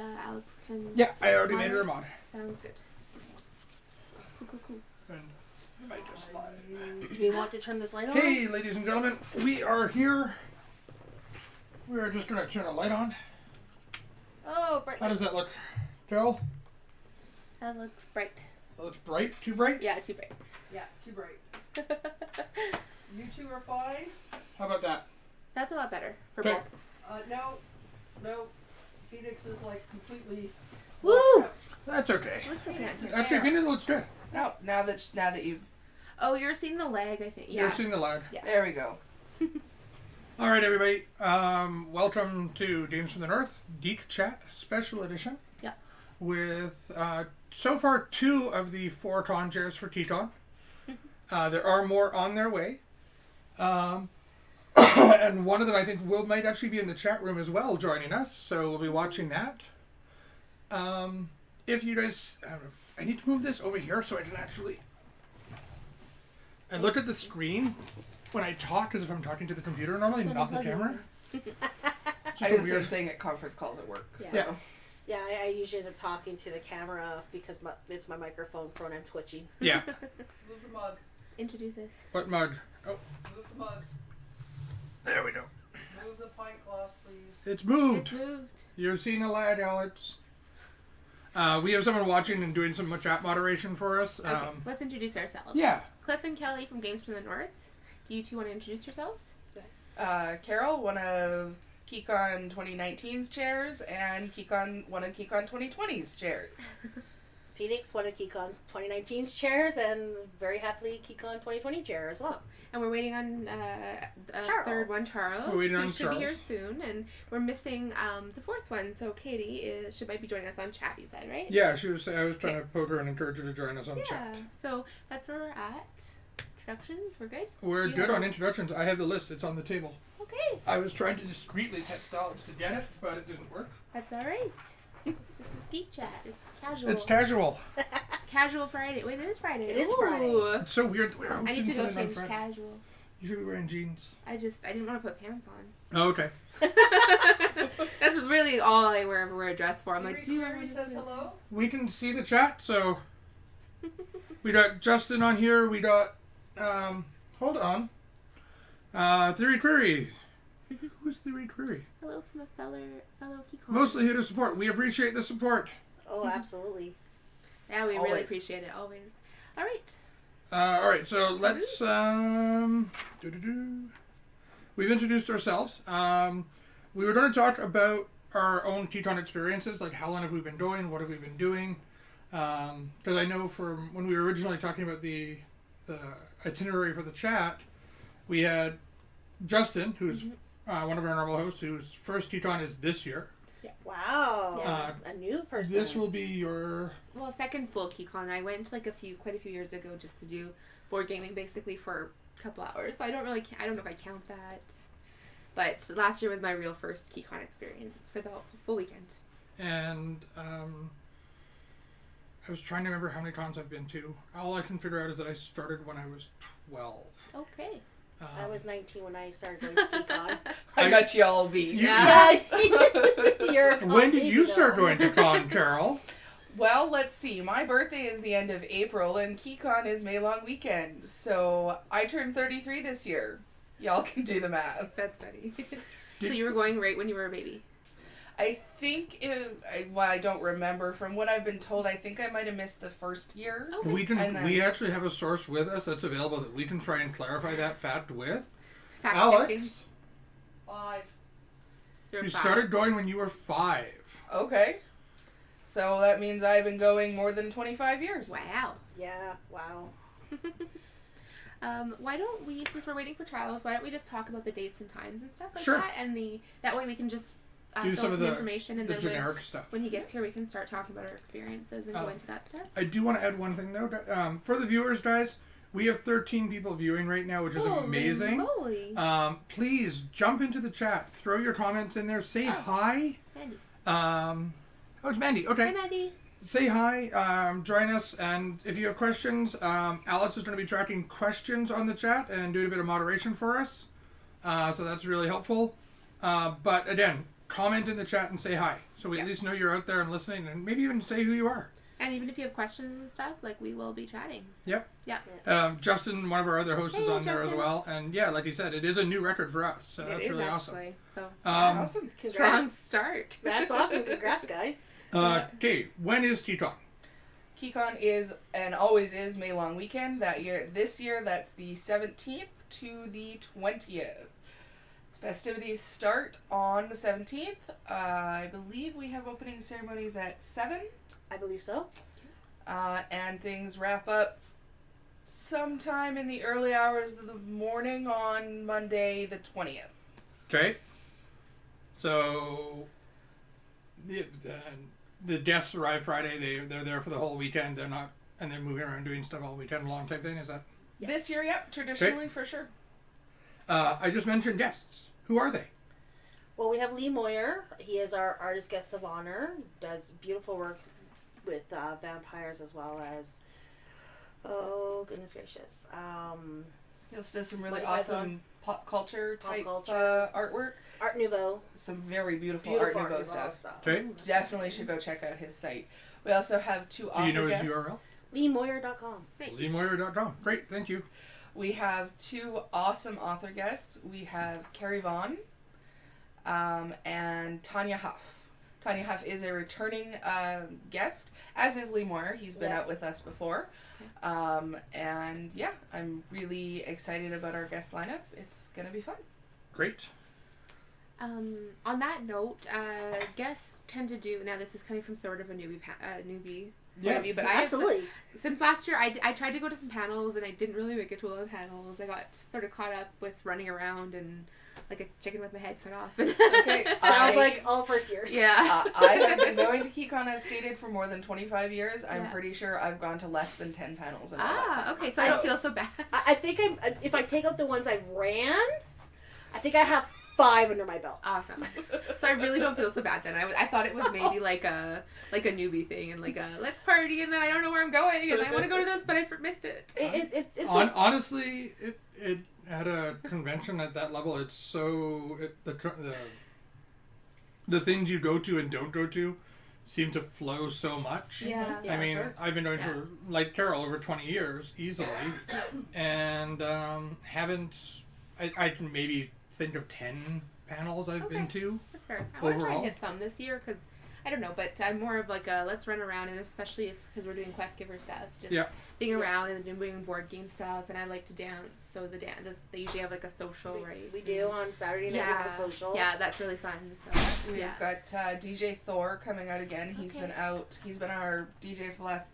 Alex can... Yeah, I already made her a mod. Sounds good. Cool. And I might just slide. Do we want to turn this light on? Hey, ladies and gentlemen, we are here. We are just going to turn a light on. Oh, bright. How does that look, Carol? That looks bright. That looks bright? Too bright? Yeah, too bright. Yeah, too bright. You two are fine? How about that? That's a lot better for Okay. both. No. Phoenix is like completely... Woo! That's okay. Looks okay. Actually, Phoenix looks good. No, now that you... Oh, you're seeing the lag, I think. Yeah. You're seeing the lag. Yeah. There we go. All right, everybody. Welcome to Games from the North Geek Chat Special Edition. Yeah. With so far 2 of the 4 con chairs for Keycon. There are more on their way. And one of them I think might actually be in the chat room as well joining us. So we'll be watching that. If you guys... I need to move this over here so I can actually... I look at the screen when I talk as if I'm talking to the computer normally, not the camera. I do the same thing at conference calls at work. Yeah. So. Yeah, I usually end up talking to the camera because it's my microphone phone. I'm twitchy. Yeah. Move the mug. Introduce us. What mug? Oh, Move the mug. there we go. Move the pint glass, please. It's moved. It's moved. You're seeing a lag, Alex. We have someone watching and doing some chat moderation for us. Okay, let's introduce ourselves. Yeah. Cliff and Kelly from Games from the North. Do you two want to introduce yourselves? Carol, one of Keycon 2019's chairs, and one of Keycon 2020's chairs. Phoenix, one of Keycon's 2019's chairs, and very happily Keycon 2020 chair as well. And we're waiting on a Charles. third one, Charles. We're waiting on He should be here Charles. soon, and we're missing the fourth one. So Katie might be joining us on chat. You said, right? Yeah, I was trying to poke her and encourage her to join us on Yeah. chat. So that's where we're at. Introductions. We're good. We're Do you good have on a- introductions. I have the list. It's on the table. Okay, I was trying to discreetly text Alex to get it, but it didn't work. that's all right. This is Geek Chat. It's casual. It's casual. It's casual Friday. Wait, it is Friday. It is Ooh. Friday. It's so weird. We're I hosting need to go something on change Friday. casual. You should be wearing jeans. I didn't want to put pants on. Oh, okay. That's really all I wear a dress for. I'm like, do you Query want says hello? We can see the chat, so we got Justin on here. We got hold on. Theory Query. Who's Theory Query? Hello from a fellow Keycon. Mostly here to support. We appreciate the support. Oh, absolutely. Yeah, we really Always. appreciate it always. All right. All right, so let's We've introduced ourselves. We were going to talk about our own Keycon experiences, like how long have we been doing, what have we been doing? Because I know from when we were originally talking about the itinerary for the chat, we had Justin, who's one of our normal hosts, whose first Keycon is this year. Wow. Yeah. A new person. This will be your... Well, second full Keycon. I went like quite a few years ago just to do board gaming basically for a couple hours. So I don't know if I count that. But last year was my real first Keycon experience for the full weekend. And I was trying to remember how many cons I've been to. All I can figure out is that I started when I was 12. Okay. I was 19 when I started going to Keycon. I got you all beat. Yeah. You're a When did you though. start going to con, Carol? Well, let's see. My birthday is the end of April, and Keycon is May long weekend. So I turned 33 this year. Y'all can do the math. That's funny. So you were going right when you were a baby? I think I don't remember. From what I've been told, I think I might have missed the first year. Okay. We actually have a source with us that's available that we can try and clarify that fact with. Fact Alex, checking. 5. You're she five. started going when you were 5. Okay. So that means I've been going more than 25 years. Wow. Yeah, wow. Why don't we, since we're waiting for Charles, why don't we just talk about the dates and times and stuff like Sure. that, and that way we can just Do fill some in of some the information, and The then generic stuff. when he gets here, we can start talking about our experiences and go into that stuff. I do want to add one thing though. For the viewers, guys, we have 13 people viewing right now, which is amazing. Holy moly. Please jump into the chat. Throw your comments in there. Say hi. Mandy. It's Mandy. Okay. Hi, Mandy. Say hi, join us, and if you have questions, Alex is going to be tracking questions on the chat and doing a bit of moderation for us. So that's really helpful. But again, comment in the chat and say hi. So we at least know you're out there and listening, and maybe even say who you are. And even if you have questions and stuff, like, we will be chatting. Yep. Yeah. Justin, one of our other hosts, is Hey, on there as Justin. well. And yeah, like you said, it is a new record for us. So that's It is really awesome. actually. So, Awesome. strong Congrats. start. That's awesome. Congrats, guys. Okay, when is Keycon? Keycon is and always is May long weekend. This year, that's the 17th to the 20th. Festivities start on the 17th. I believe we have opening ceremonies at 7. I believe so. And things wrap up sometime in the early hours of the morning on Monday the 20th. Okay. So the guests arrive Friday. They're there for the whole weekend. They're not, and they're moving around doing stuff all weekend long type thing. Is that? Yes. This year, yep, traditionally for sure. I just mentioned guests. Who are they? Well, we have Lee Moyer. He is our artist guest of honor. Does beautiful work with vampires as well as, oh goodness gracious, He also does some really What you guys awesome pop culture Pop type culture. artwork. Art Nouveau. Some very beautiful, Beautiful Art Nouveau stuff. Okay. Definitely should go check out his site. We also have 2 author Do you know his guests. URL? LeeMoyer.com. LeeMoyer.com. Great, thank you. We have 2 awesome author guests. We have Carrie Vaughn and Tanya Huff. Tanya Huff is a returning guest, as is Lee Moyer. He's been Yes. out with us before. And yeah, I'm really excited about our guest lineup. It's going to be fun. Great. On that note, guests tend to do, now this is coming from sort of a newbie point of view, but Absolutely. since last year, I tried to go to some panels and I didn't really make it to a lot of panels. I got sort of caught up with running around and like a chicken with my head cut off. Okay, Sounds like all first years. Yeah. I have been going to Keycon as stated for more than 25 years. I'm Yeah. pretty sure I've gone to less than 10 panels in all that time. Okay, so I don't feel so bad. I think if I take out the ones I've ran, I think I have 5 under my belt. Awesome. So I really don't feel so bad then. I thought it was maybe like a newbie thing and like a let's party and then I don't know where I'm going and I want to go to this but I missed it. It's like, Honestly, it at a convention at that level, it's so the things you go to and don't go to seem to flow so much. Yeah. Yeah, I mean, sure. I've been doing Yeah. for like Carol over 20 years easily, and haven't. I can maybe think of 10 panels I've been to. That's fair. I want to try Overall? and hit some this year because I don't know, but I'm more of like a let's run around and especially because we're doing Quest Giver stuff, just Yeah. being around and doing board game stuff and I like to dance. So the dance they usually have like a social, right? we do on Saturday night. We have a social. Yeah, that's really fun. So We've yeah. got DJ Thor coming out again. He's Okay. been out. He's been our DJ for the last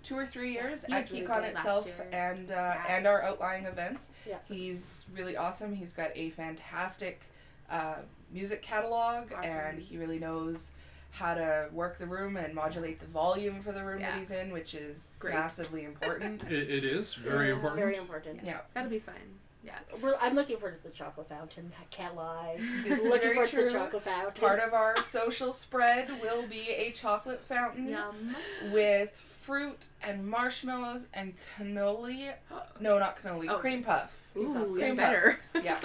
2 or 3 years He at was really Keycon good last itself year. and our outlying events. Yeah. He's really awesome. He's got a fantastic music catalog Awesome. and he really knows how to work the room and modulate the volume for the room Yeah. that he's in, which is Great. massively important. It is very It's important. very important. Yeah. That'll be fun. Yeah. I'm looking forward to the chocolate fountain. I can't lie. This is looking very forward to true. the chocolate fountain. Part of our social spread will be a chocolate fountain Yum. with fruit and marshmallows and cannoli. No, not cannoli. Oh. Cream puff. Ooh, puffs. even Cream better. puffs. Yeah.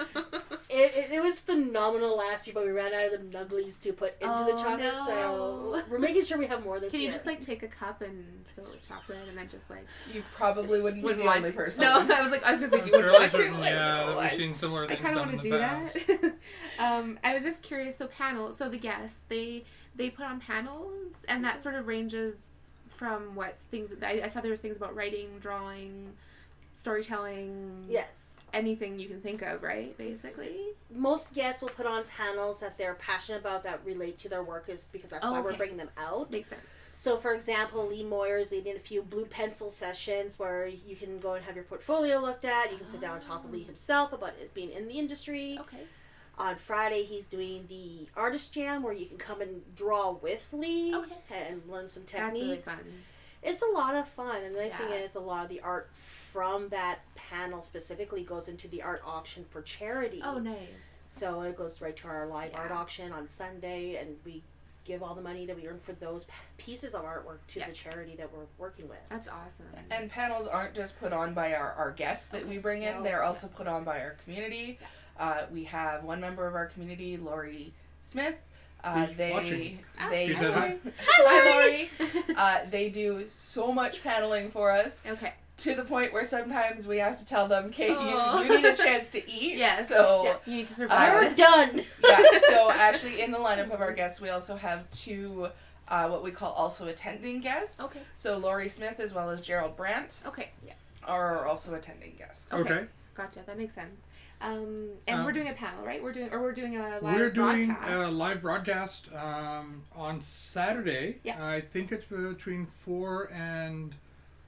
It was phenomenal last year, but we ran out of the nubblies to put into the Oh, chocolate, no. so we're making sure we have more this Can year. you just like take a cup and fill it with chocolate and then just like You probably wouldn't be the only person. No, I was gonna say, do you want Fairly to watch certain, it? Like, yeah, no, that we've seen similar I things kind of done want in to the do past. that. I was just curious. So panels. So the guests they put on panels, and that sort of ranges from what things. I saw there was things about writing, drawing, storytelling. Yes. Anything you can think of, right? Basically. Most guests will put on panels that they're passionate about that relate to their work, is because that's why we're Okay. bringing them out. Makes sense. So, for example, Lee Moyer's leading a few blue pencil sessions where you can go and have your portfolio looked at. You can sit down and talk with Lee himself about it being in the industry. Okay. On Friday, he's doing the artist jam where you can come and draw with Lee Okay. and learn some techniques. That's really fun. It's a lot of fun. And the nice thing Yeah. is, a lot of the art from that panel specifically goes into the art auction for charity. Oh, nice. So it goes right to our live art Yeah. auction on Sunday, and we give all the money that we earn for those pieces of artwork to Yeah. the charity that we're working with. That's awesome. And panels aren't just put on by our guests that we bring in, No. they're also put on by our community. We have one member of our community, Lori Smith, Who's watching? They She says hi. Hi, Lori. They do so much paneling for us. Okay. To the point where sometimes we have to tell them, "Okay, Oh. you need a chance to eat." Yes. So You need to survive. You're this. done. yeah. So actually, in the lineup of our guests, we also have two, what we call also attending guests. Okay. So Laurie Smith as well as Gerald Brandt Okay. are also attending guests. Okay. Gotcha. That makes sense. And we're doing a panel, right? We're doing a live We're doing broadcast. a live broadcast on Saturday. Yeah. I think it's between 4 and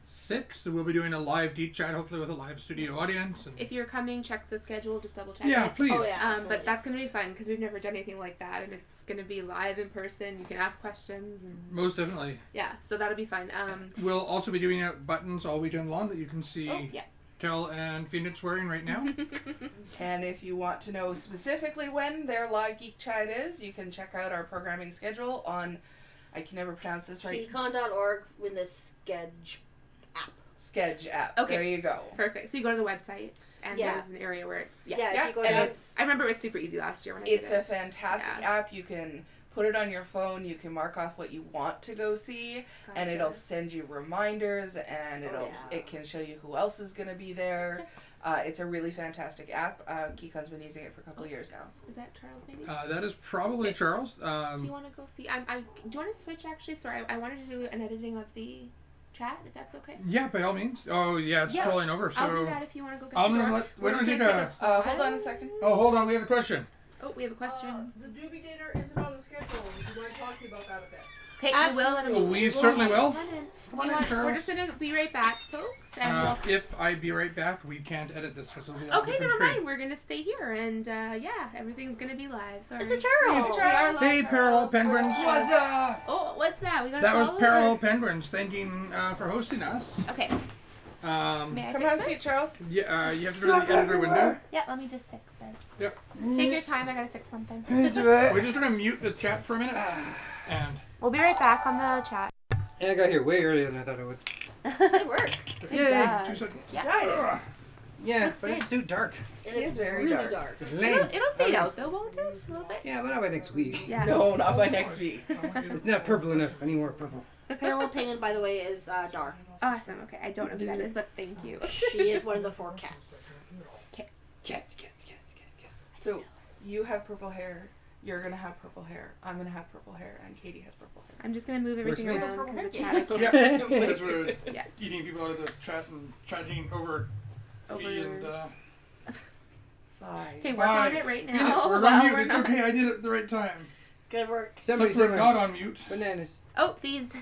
6. So we'll be doing a live Geek chat, hopefully with a live studio audience. And If you're coming, check the schedule. Just double check yeah, it. please. Oh, yeah. Absolutely. But that's going to be fun because we've never done anything like that, and it's going to be live in person. You can ask questions, and Most definitely. yeah, so that'll be fun. We'll also be doing out buttons all weekend long that you can see Oh yeah. Kel and Phoenix wearing right now. And if you want to know specifically when their live Geek Chat is, you can check out our programming schedule on, I can never pronounce this right, Keycon.org in the Sketch app. Sketch app. Okay. There you go. Perfect. So you go to the website, and Yeah. there's an area where Yeah, Yeah, if you go and down. it's I remember it was super easy last year when I did it. It's a fantastic Yeah. app. You can put it on your phone. You can mark off what you want to go see, and Gotcha. it'll send you reminders, and yeah. it can show you who else is going to be there. It's a really fantastic app. Keycon's been using it for a couple of years now. Is that Charles? Maybe. That is probably Charles. Do you want to go see? Do you want to switch actually? Sorry, I wanted to do an editing of the chat, if that's okay. Yeah, by all means. Oh, yeah, it's Yeah, scrolling over. So I'll do that if you want to go get I'll the door. let- We're why don't just we gonna take take a Hold on a second. Oh, hold on. We have a question. Oh, we have a question. The doobie dinner isn't on the schedule. Would you mind talking about that a bit? Okay, we will. in a Oh, moment. we certainly will. Come on in. Come Do on you in, want, Charles. we're just gonna be right back, folks. And If I be right back, we can't edit this because it'll be on a okay, different never screen. mind. We're gonna stay here, and yeah, everything's gonna be live. Sorry. It's a Charles. Hey, Parallel Penguins. Oh, what's that? We got. That was Parallel Penguins. Thanking for hosting us. Okay. May I Come fix have a this? seat, Charles. Yeah, you have to go to the editor window. Yeah, let me just fix this. Yep. Take your time. I gotta fix something. We're just gonna mute the chat for a minute, and We'll be right back on the chat. And I got here way earlier than I thought I would. Good work. yeah, job. 2 seconds. Yeah. Yeah, Looks but it's too dark. It is is very really dark. dark. It's lame. It'll fade out though, won't it? A little bit. Yeah, but not by next week. Yeah. No, not by next week. It's not purple enough. I need more purple. Parallel Penguin, by the way, is dark. Awesome. Okay, I don't know who that is, but thank you. She is one of the 4 cats. Cats. So you have purple hair. You're gonna have purple hair. I'm gonna have purple hair, and Katie has purple hair. I'm just gonna move everything me. around Purple because the hair. chat. I Yeah, can't because we're Yeah. eating people out of the chat and chatting over me and Five. Okay, work on Hi. it right Phoenix, now. we're while on mute. we're It's not- okay. I did it at the right time. Good work. Somebody Except we're somewhere. not on mute. Bananas. Oopsies.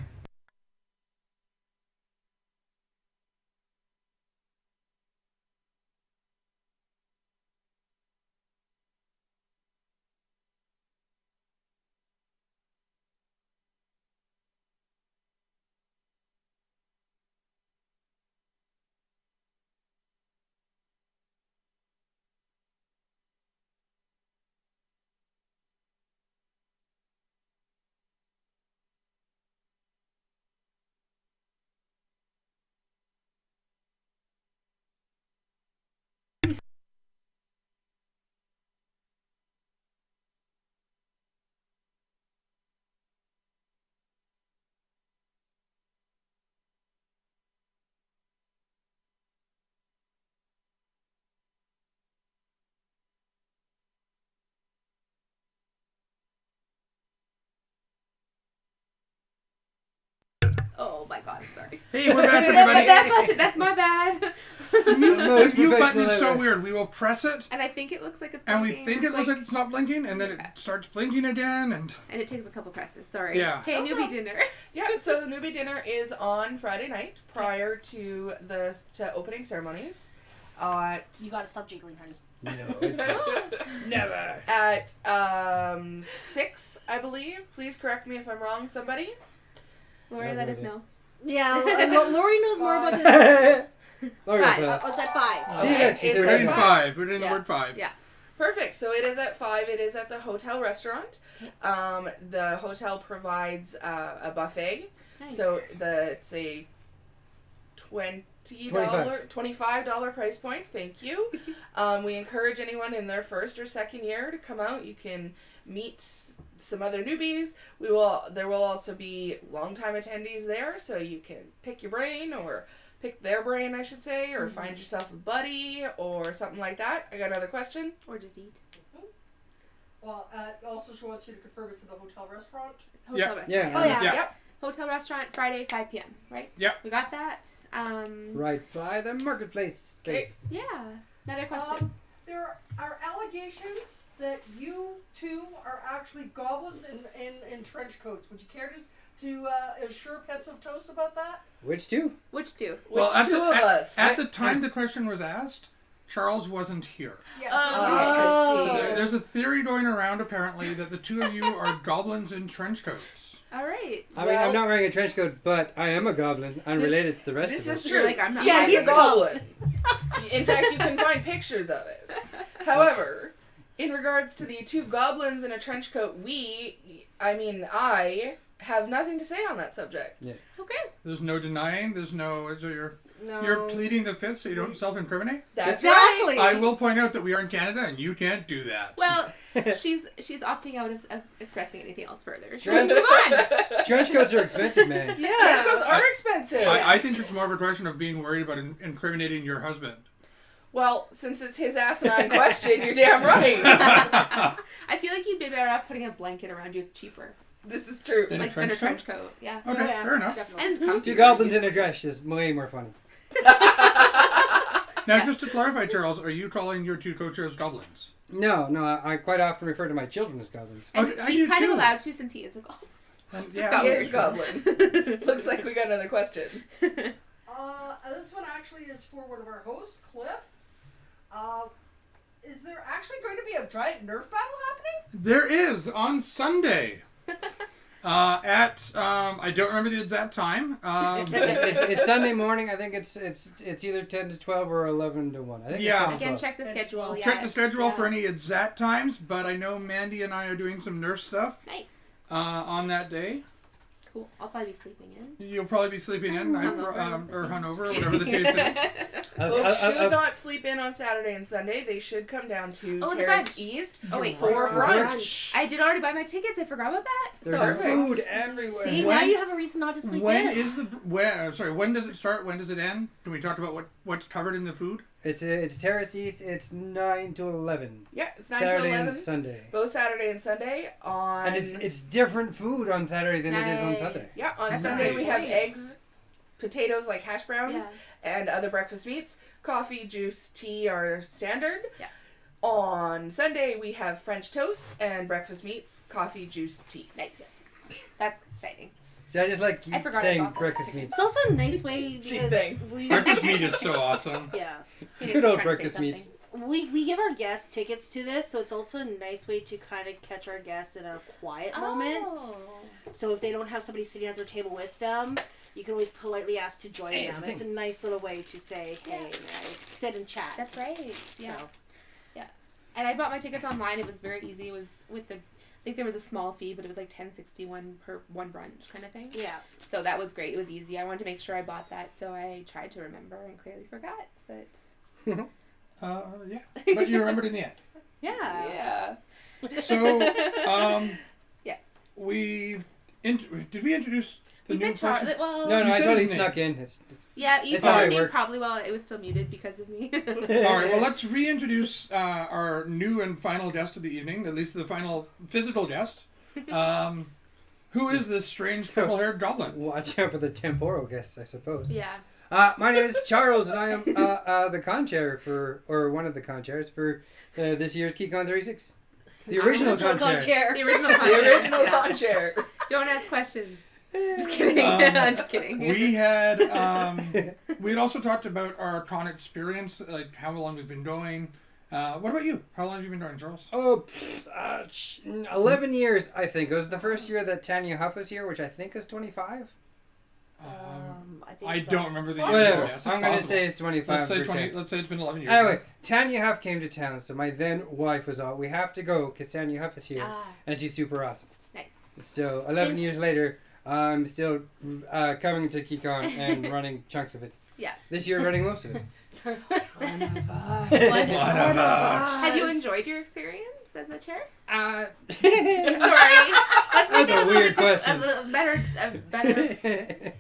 Oh my god, sorry. Hey, we're back, everybody. That's my bad. The mute Most button professional is so ever. weird. We will press it, And I think it looks like it's and we blinking. think it It's looks like it's not blinking, and then it Okay. starts blinking again, and And it takes a couple presses. Sorry. Yeah. Okay, No newbie problem. dinner. Yeah, so the newbie dinner is on Friday night prior to the opening ceremonies. You gotta stop jiggling, honey. Never. At 6, I believe. Please correct me if I'm wrong, somebody. Lori, let us know. Yeah, Lori knows more about this. Lori will Five. tell us. It's at 5. See, Okay, look, she's it's we're already in at five. 5. We're in the Yeah. word 5. Yeah. Perfect. So it is at 5. It is at the hotel restaurant. The hotel provides a buffet. Nice. So it's a $25 price point. Thank you. We encourage anyone in their first or second year to come out. You can meet some other newbies. There will also be longtime attendees there, so you can pick your brain or pick their brain, I should say, or find yourself a buddy or something like that. I got another question. Or just eat. Well, also she wants you to confirm it's in the hotel restaurant. Hotel restaurant. Yeah. Oh, yeah. Yep. Hotel restaurant, Friday, 5 p.m., right? Yep. We got that. Right by the marketplace. Okay. Yeah. Another question. There are allegations that you two are actually goblins in trench coats. Would you care to assure Pensive Toast about that? Which two? Which two? Well, Which two of us? At the time the question was asked, Charles wasn't here. Yes. I So see. there's a theory going around apparently that the two of you are goblins in trench coats. All right. I mean, I'm not wearing a trench coat, but I am a goblin, unrelated to the rest This of is us. true. Like, I'm not. Yeah, He's he's a the goblin. In fact, you can find pictures of it. However, in regards to the two goblins in a trench coat, I have nothing to say on that subject. Yeah. Okay. There's no denying. There's no. So you're No. pleading the fifth, so you don't self-incriminate. That's Exactly. I will point out that we are in Canada, and you can't do that. Well, she's opting out of expressing anything else further. So Trans- move on. Trench coats are expensive, man. Trench Yeah. coats are expensive. I think it's more of a question of being worried about incriminating your husband. Well, since it's his asinine question, you're damn right. I feel like you'd be better off putting a blanket around you. It's cheaper. This is true. In a Like trench than a trench coat. Yeah. Okay, Oh, yeah, fair enough. Definitely. And comfier. Two goblins in a dress is way more funny. Now, just to clarify, Charles, are you calling your two co-chairs goblins? No, I quite often refer to my children as goblins. And Okay, I he's do kind of too. allowed to since he is a goblin. And, Here's Goblin. goblin. Looks like we got another question. This one actually is for one of our hosts, Cliff. Is there actually going to be a giant Nerf battle happening? There is on Sunday. I don't remember the exact time. It's Sunday morning. I think it's either 10 to 12 or 11 to 1. I think Yeah. it's 10 to Again, 12. check the schedule. Yeah. Check the schedule Yeah. for any exact times, but I know Mandy and I are doing some Nerf stuff Nice. on that day. Cool. I'll probably be sleeping in. You'll probably be sleeping in, Hungover. or hungover, whatever the case is. Folks should not sleep in on Saturday and Sunday. They should come down to Oh, the Terrace brunch. East Oh wait, for Brunch. brunch. I did already buy my tickets. I forgot about that. There's So food everywhere. See, When- now you have a reason not to sleep When in. is the when does it start? When does it end? Can we talk about what's covered in the food? It's Terrace East. It's 9 to 11. Yeah, it's 9 Saturday to 11. and Sunday. Both Saturday and Sunday on. And it's different food on Saturday than it is on Nice. Sunday. Yeah, on That's Sunday we have nice. eggs, potatoes like hash browns, Yeah. and other breakfast meats. Coffee, juice, tea are standard. Yeah. On Sunday we have French toast and breakfast meats, coffee, juice, tea. Nice. That's exciting. See, I just like I forgot saying about that. breakfast meats. It's also a nice way because thanks. Breakfast meat is so awesome. yeah. He Good was old trying to say breakfast meats. something. We give our guests tickets to this, so it's also a nice way to kind of catch our guests in a quiet moment. Oh. So if they don't have somebody sitting at their table with them, you can always politely ask to join Hey, them. it's a It's a nice little way to say, hey, man, sit and chat. That's right. Yeah. So, And I bought my tickets online. It was very easy. It was with the. I think there was a small fee, but it was like $10.61 per one brunch kind of thing. yeah. So that was great. It was easy. I wanted to make sure I bought that, so I tried to remember and clearly forgot. But Yeah, but you remembered in the end. Yeah. yeah. So, Yeah. did we introduce the You new said Charles. person? Well, No, You I said totally his name. snuck in. yeah, you It's said how his I name work. probably while it was still muted because of me. All right, well, let's reintroduce our new and final guest of the evening, at least the final physical guest. Who is this strange purple-haired goblin? Watch out for the temporal guests, I suppose. Yeah. My name is Charles, and I am the con-chair or one of the con-chairs for this year's Keycon 36. The original con-chair. The original The conchair. original Yeah. lawn chair. Don't ask questions. Just kidding. I'm just kidding. We had also talked about our con experience, like how long we've been going. What about you? How long have you been going, Charles? 11 years, I think. It was the first year that Tanya Huff was here, which I think is 25. I think I so. don't remember the Whatever. Yes, it's I'm going to possible. say it's 25. Let's say for 20. Tanya. Let's say it's been 11 years. Anyway, Tanya Huff came to town, so my then wife was all, we have to go because Tanya Huff is here, and she's super awesome. Nice. So 11 years later, I'm still coming to Keycon and running chunks of it. Yeah. This year, running most of it. One of us. One of us. Have you enjoyed your experience as a chair? Uh, Sorry. was a weird question. A better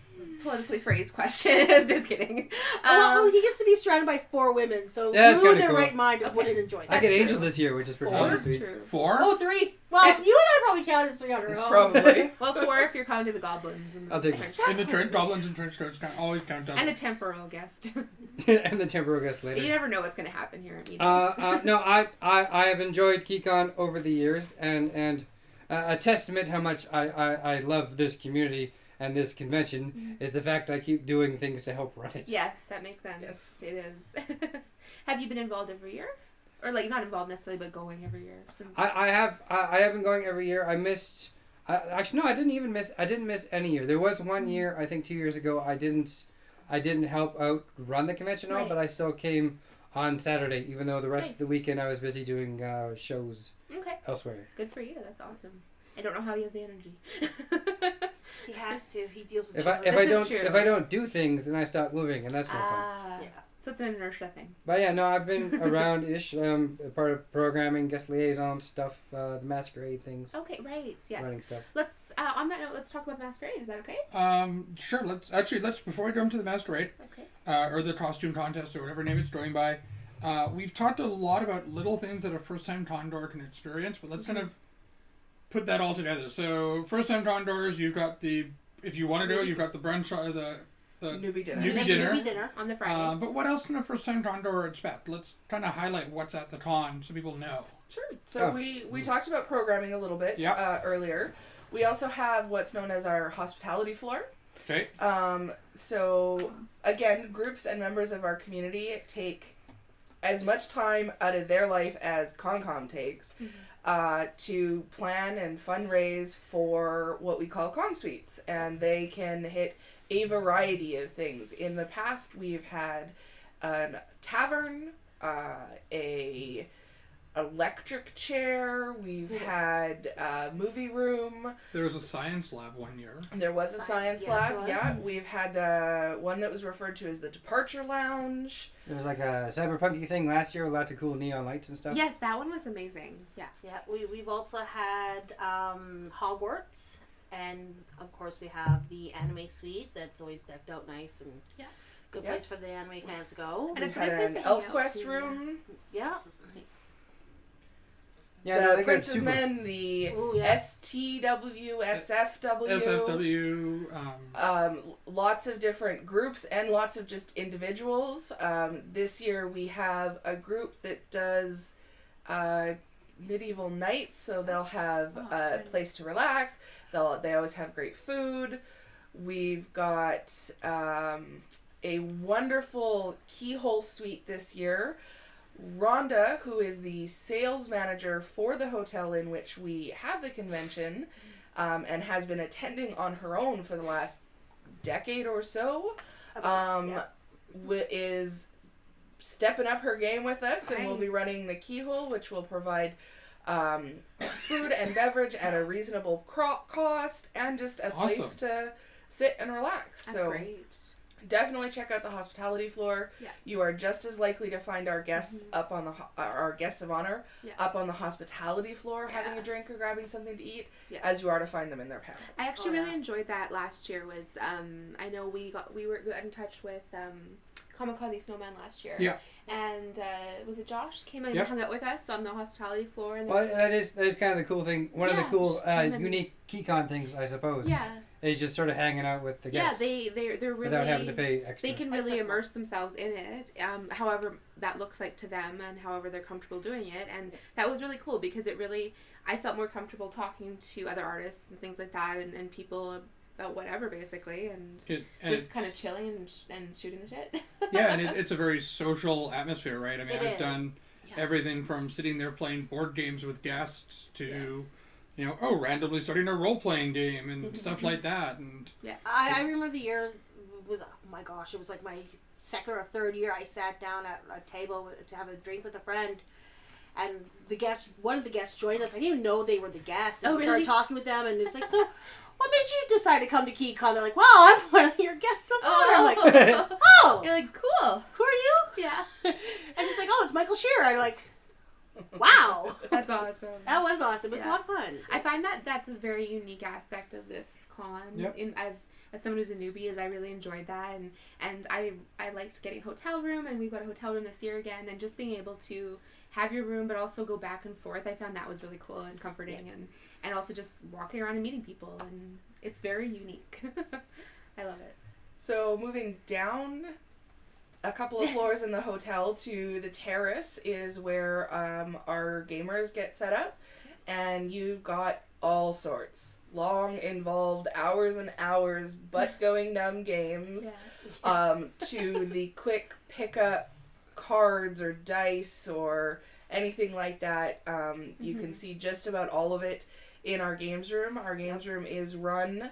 politically phrased question. Just kidding. Well, he gets to be surrounded by 4 women, so Yeah, that's who in kinda their cool. right mind Okay. wouldn't enjoy that? I get true. angels this year, which is pretty Four? That's sweet. true. 4? Oh, 3. Well, you and I probably count as 3 on our own. Probably. Well, 4 if you're counting the goblins. And I'll take the it. trench- In the trench, goblins and trench coats always count double. And a temporal guest. And the temporal guest You later. never know what's going to happen here at meetings. No, I have enjoyed Keycon over the years, and a testament how much I love this community and this convention is the fact I keep doing things to help run it. Yes, that makes sense. Yes. It is. Have you been involved every year? Or, like, not involved necessarily, but going every year? I have been going every year. I missed. Actually, no, I didn't miss any year. There was one year, I think 2 years ago, I didn't help out run the convention all, Right. but I still came on Saturday, even though the rest Nice. of the weekend I was busy doing shows Okay. elsewhere. Good for you. That's awesome. I don't know how you have the energy. He has to. He deals with If I children. This is true. if I don't do things, then I stop moving, and that's no fun. Yeah. So it's an inertia thing. But yeah, no, I've been around-ish, part of programming, guest liaison stuff, the masquerade things, Okay, right. Yes. running stuff. Let's, on that note, let's talk about the masquerade. Is that okay? Sure. Let's before we jump to the masquerade, Okay. or the costume contest or whatever name it's going by, we've talked a lot about little things that a first-time Condor can experience, but let's kind of put that all together. So first-time Condors, you've got if you want to go, you've got the brunch, the Newbie dinner. Newbie Yeah, dinner. Newbie dinner. On the Friday. But what else can a first-time Condor expect? Let's kind of highlight what's at the con so people know. Sure. So Oh. we talked about programming a little bit Yeah. earlier. We also have what's known as our hospitality floor. Okay. So again, groups and members of our community take as much time out of their life as ConCom takes to plan and fundraise for what we call con suites, and they can hit a variety of things. In the past, we've had a tavern, a electric chair, we've had a movie room. There was a science lab one year. There was a science Yes, lab, there was. yeah. We've had one that was referred to as the departure lounge. There was like a cyberpunky thing last year with lots of cool neon lights and stuff. Yes, that one was amazing. Yeah. Yeah, we've also had Hogwarts, and of course we have the anime suite that's always decked out nice and Yeah. good Yeah. place for the anime fans to go. And We've it's a good had place an to hang Elf out, Quest too, room. Yeah. Nice. Yeah, The no, they got Princess super. Men, the Ooh, yeah. STW, SFW. SFW. Lots of different groups and lots of just individuals. This year we have a group that does medieval nights, so they'll have a place to relax. They always have great food. We've got a wonderful keyhole suite this year. Rhonda, who is the sales manager for the hotel in which we have the convention, and has been attending on her own for the last decade or so, is stepping up her game with us, and we'll be running the keyhole, which will provide food and beverage at a reasonable cost, and just a place to sit and relax. That's so great. definitely check out the hospitality floor. Yeah. You are just as likely to find our guests up on our guests of honor up on the hospitality floor having a drink or grabbing something to eat as you are to find them in their panels. I actually really enjoyed that last year. Was I know we were in touch with Kamikaze Snowman last year. Yeah. And was it Josh came in Yep. and hung out with us on the hospitality floor? And Well, that is kind of the cool thing. One of the Yeah, cool, just come in. unique Keycon things, I suppose. yeah, Is just sort of hanging out with the yeah, guests they're really without having to pay extra. they can really Accessible. immerse themselves in it, however that looks like to them and however they're comfortable doing it, and that was really cool because I felt more comfortable talking to other artists and things like that and people about whatever basically, and just kind of chilling and shooting the shit. Yeah, and it's a very social atmosphere, right? I mean, It I've is. done everything from sitting there playing board games with guests to, randomly starting a role-playing game and stuff like that. And I remember the year was, oh my gosh, it was like my second or third year I sat down at a table to have a drink with a friend, and one of the guests joined us. I didn't even know they were the guests. And Oh, we really? started talking with them, and it's like, so what made you decide to come to Keycon? They're like, well, I'm one of your guests of honor. I'm like, oh, You're like, cool. who are you? Yeah. And he's like, oh, it's Michael Shearer. I'm like, Wow. That's awesome. That was awesome. It was a Yeah. lot of fun. I find that that's a very unique aspect of this con. Yep. As someone who's a newbie, is I really enjoyed that, and I liked getting a hotel room, and we got a hotel room this year again, and just being able to have your room, but also go back and forth. I found that was really cool and comforting, and also just walking around and meeting people, and it's very unique. I love it. So moving down a couple of floors in the hotel to the terrace is where our gamers get set up, and you've got all sorts. Long, involved, hours and hours, butt going numb games, to the quick pickup cards or dice or anything like that. You can see just about all of it in our games room. Our games room is run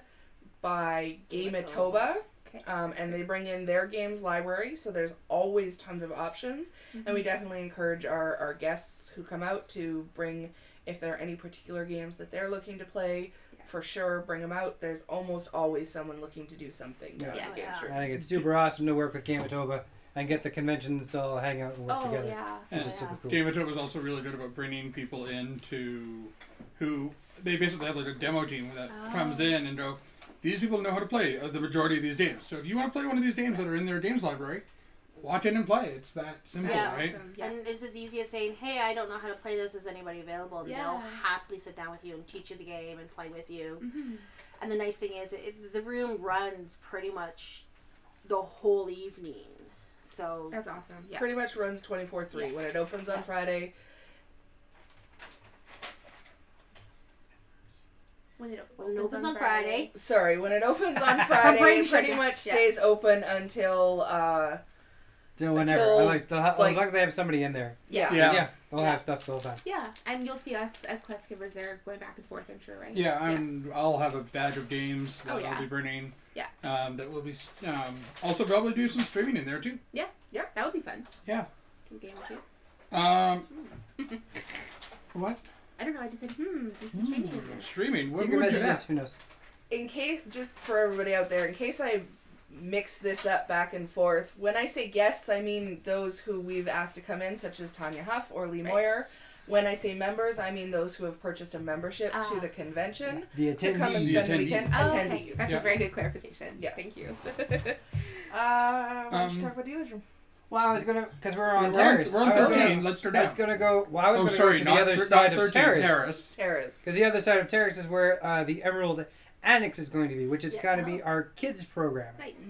by Gametoba. Okay. And they bring in their games library, so there's always tons of options. And we definitely encourage our guests who come out to bring, if there are any particular games that they're looking to play, for sure, bring them out. There's almost always someone looking to do something. Yeah. in the games Yeah. room. I think it's super awesome to work with Gametoba and get the conventions to all hang out and work Oh together. yeah. Which is super cool. Game of Tube was also really good about bringing people in who they basically have like a demo team that comes in and go, these people know how to play the majority of these games. So if you want to play one of these games that are in their games library, walk in and play. It's that simple, Yeah. right? Awesome. Yeah. And it's as easy as saying, hey, I don't know how to play this. Is anybody available? And Yeah. they'll happily sit down with you and teach you the game and play with you. Mm-hmm. And the nice thing is, the room runs pretty much the whole evening. So That's awesome. Yeah. Pretty much runs 24/3. When it opens on Friday, When it opens on Friday. sorry, when it opens on brain Friday, shut pretty down. much stays open until Till whenever. Until, I like as like- long as they have somebody in there. yeah. Yeah. They'll have stuff the whole time. Yeah, and you'll see us as quest givers there going back and forth, I'm sure, right? Yeah, I'll have a bag of games that Oh, yeah. I'll be bringing. Yeah. That will be also probably do some streaming in there too. That would be fun. Yeah. Do a game or two. What? I don't know, I just said, do some streaming in there. Streaming? What Secret would you messages, have? who knows? In case, just for everybody out there, in case I mix this up back and forth, when I say guests, I mean those who we've asked to come in, such as Tanya Huff or Lee Moyer. When I say members, I mean those who have purchased a membership to the convention The to come and attendees. spend the attendees. weekend. Oh, okay. Attendees. That's Yeah. a very good clarification. Yes. Thank you. Why don't you talk about dealer's room? Well, I was gonna, because we're on We're on terrace. we're on I was 13. gonna- Let's start I was down. gonna go. Well, I was Oh, gonna sorry, go to not the other not side of 13, terrace. Terrace. Because the other side of terrace is where the Emerald Annex is going to be, which is Yes. going to be our kids programming. Nice.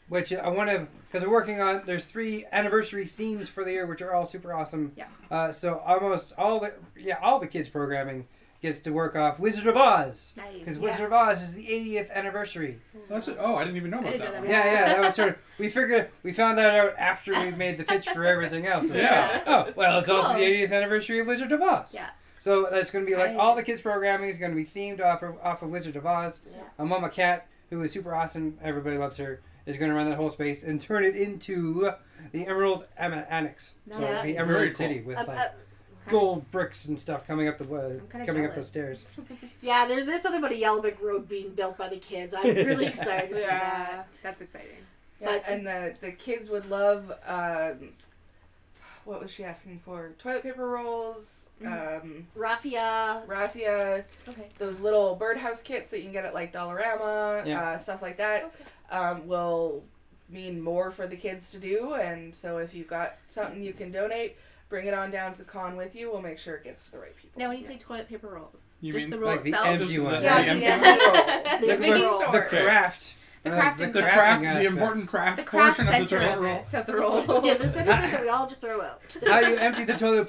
Which I want to, because we're working on. There's 3 anniversary themes for the year, which are all super awesome. Yeah. So almost all the kids programming gets to work off Wizard of Oz, Nice. because Wizard of Oz is the 80th anniversary. That's it. Oh, I didn't even know I about didn't that know one. that. Yeah, that was sort of. We found that out after we made the pitch for everything else. It's like, Yeah. oh, well, it's also Cool. the 80th anniversary of Wizard of Oz. Yeah. So that's going to be like Nice. all the kids programming is going to be themed off of Wizard of Oz. Yeah. A Mama Cat, who is super awesome, everybody loves her, is going to run that whole space and turn it into the Emerald Annex. So Nice. the Very Emerald cool. City with Uh, like gold bricks and stuff coming up kinda coming up jealous. those stairs. yeah, there's something about a Yellow Brick Road being built by the kids. I'm really excited to see Yeah, that. that's exciting. Yeah, But- and the kids would love. What was she asking for? Toilet paper rolls, Raffia. raffia, Okay. those little birdhouse kits that you can get at like Dollarama, Yeah. stuff like that. Will mean more for the kids to do, and so if you've got something you can donate, bring it on down to con with you. We'll make sure it gets to the right people. Now, when you say toilet paper rolls, You just mean the roll like the itself? empty Just one. the- Yes, the the empty- empty roll. Just The making roll. sure. The craft. The crafting The part. craft, the aspect. important craft The craft portion of the center toilet of roll. it, of the roll. Yeah, the sentiment that we all just throw out. How you empty the toilet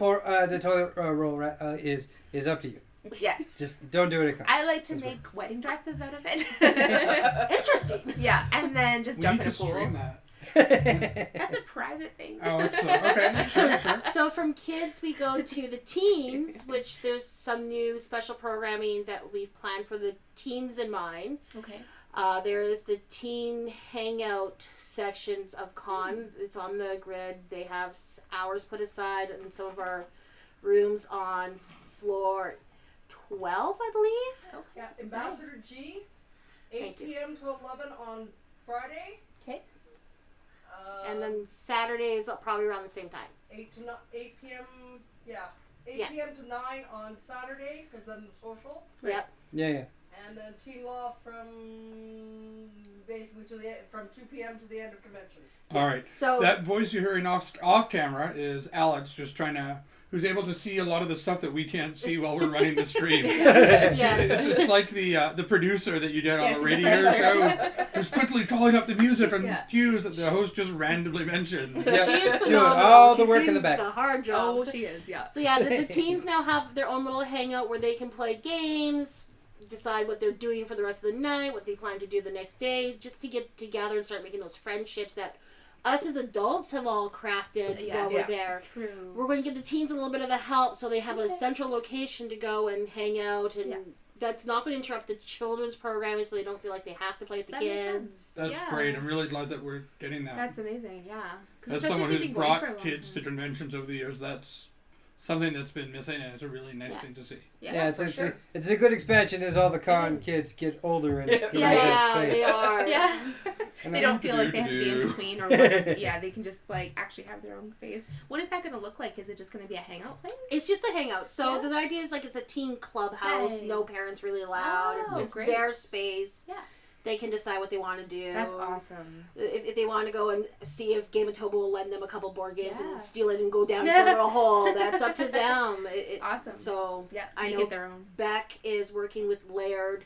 roll is up to you. Yes. Just don't do it at con. I like to That's make wedding dresses out of it. Interesting. Yeah, and then just We jump need in to a pool. stream that. That's a private thing. Oh, it's okay. Sure. So from kids, we go to the teens, which there's some new special programming that we've planned for the teens in mind. Okay. There is the teen hangout sections of con. It's on the grid. They have hours put aside in some of our rooms on floor 12, I believe. Yeah, Ambassador G, 8 Thank you. p.m. to 11 on Friday. Okay. And then Saturday is probably around the same time. 8 p.m. Yeah, 8 Yeah. p.m. to 9 on Saturday, because then the social. Yep. Yeah. And then teen law from basically from 2 p.m. to the end of convention. All right. So That voice you're hearing off camera is Alex, just who's able to see a lot of the stuff that we can't see while we're running the stream. yeah. It's like the producer that you get on Yeah, a she's the radio producer. show who's quickly calling up the music and Yeah. cues that the host just randomly mentioned. Yeah. She is Doing phenomenal. all the She's work in doing the back. The hard job. Oh, she is. Yeah. So yeah, the teens now have their own little hangout where they can play games, decide what they're doing for the rest of the night, what they plan to do the next day, just to get together and start making those friendships that us as adults have all crafted Yeah. while we're Yeah. there. True. We're going to give the teens a little bit of a help so they have a Okay. central location to go and hang out, and Yeah. that's not going to interrupt the children's programming so they don't feel like they have to play with the That makes kids. sense. That's Yeah. great. I'm really glad that we're getting that. That's amazing. Yeah. 'Cause As especially someone if who's they've been going for a brought long kids to time. conventions over the years, that's something that's been missing, and it's a really nice thing to see. Yeah, it's for it's, sure. it's a good expansion as all the con kids get older and Yeah. get Yeah. out of Yeah, space. they are. Yeah. And They I- don't feel like they have to be in Do-do-do. between or work. Yeah, they can just like actually have their own space. What is that going to look like? Is it just going to be a hangout place? It's just a hangout. So Yeah. the idea is like it's a teen clubhouse. Nice. No parents really allowed. Oh, it's great. their space. Yeah. They can decide what they want to do. That's awesome. If they want to go and see if Game of Toba will lend them a couple board games Yeah. and steal it and go down to the little hole, that's up to them. Awesome. So Yeah, I they know get their own. Beck is working with Laird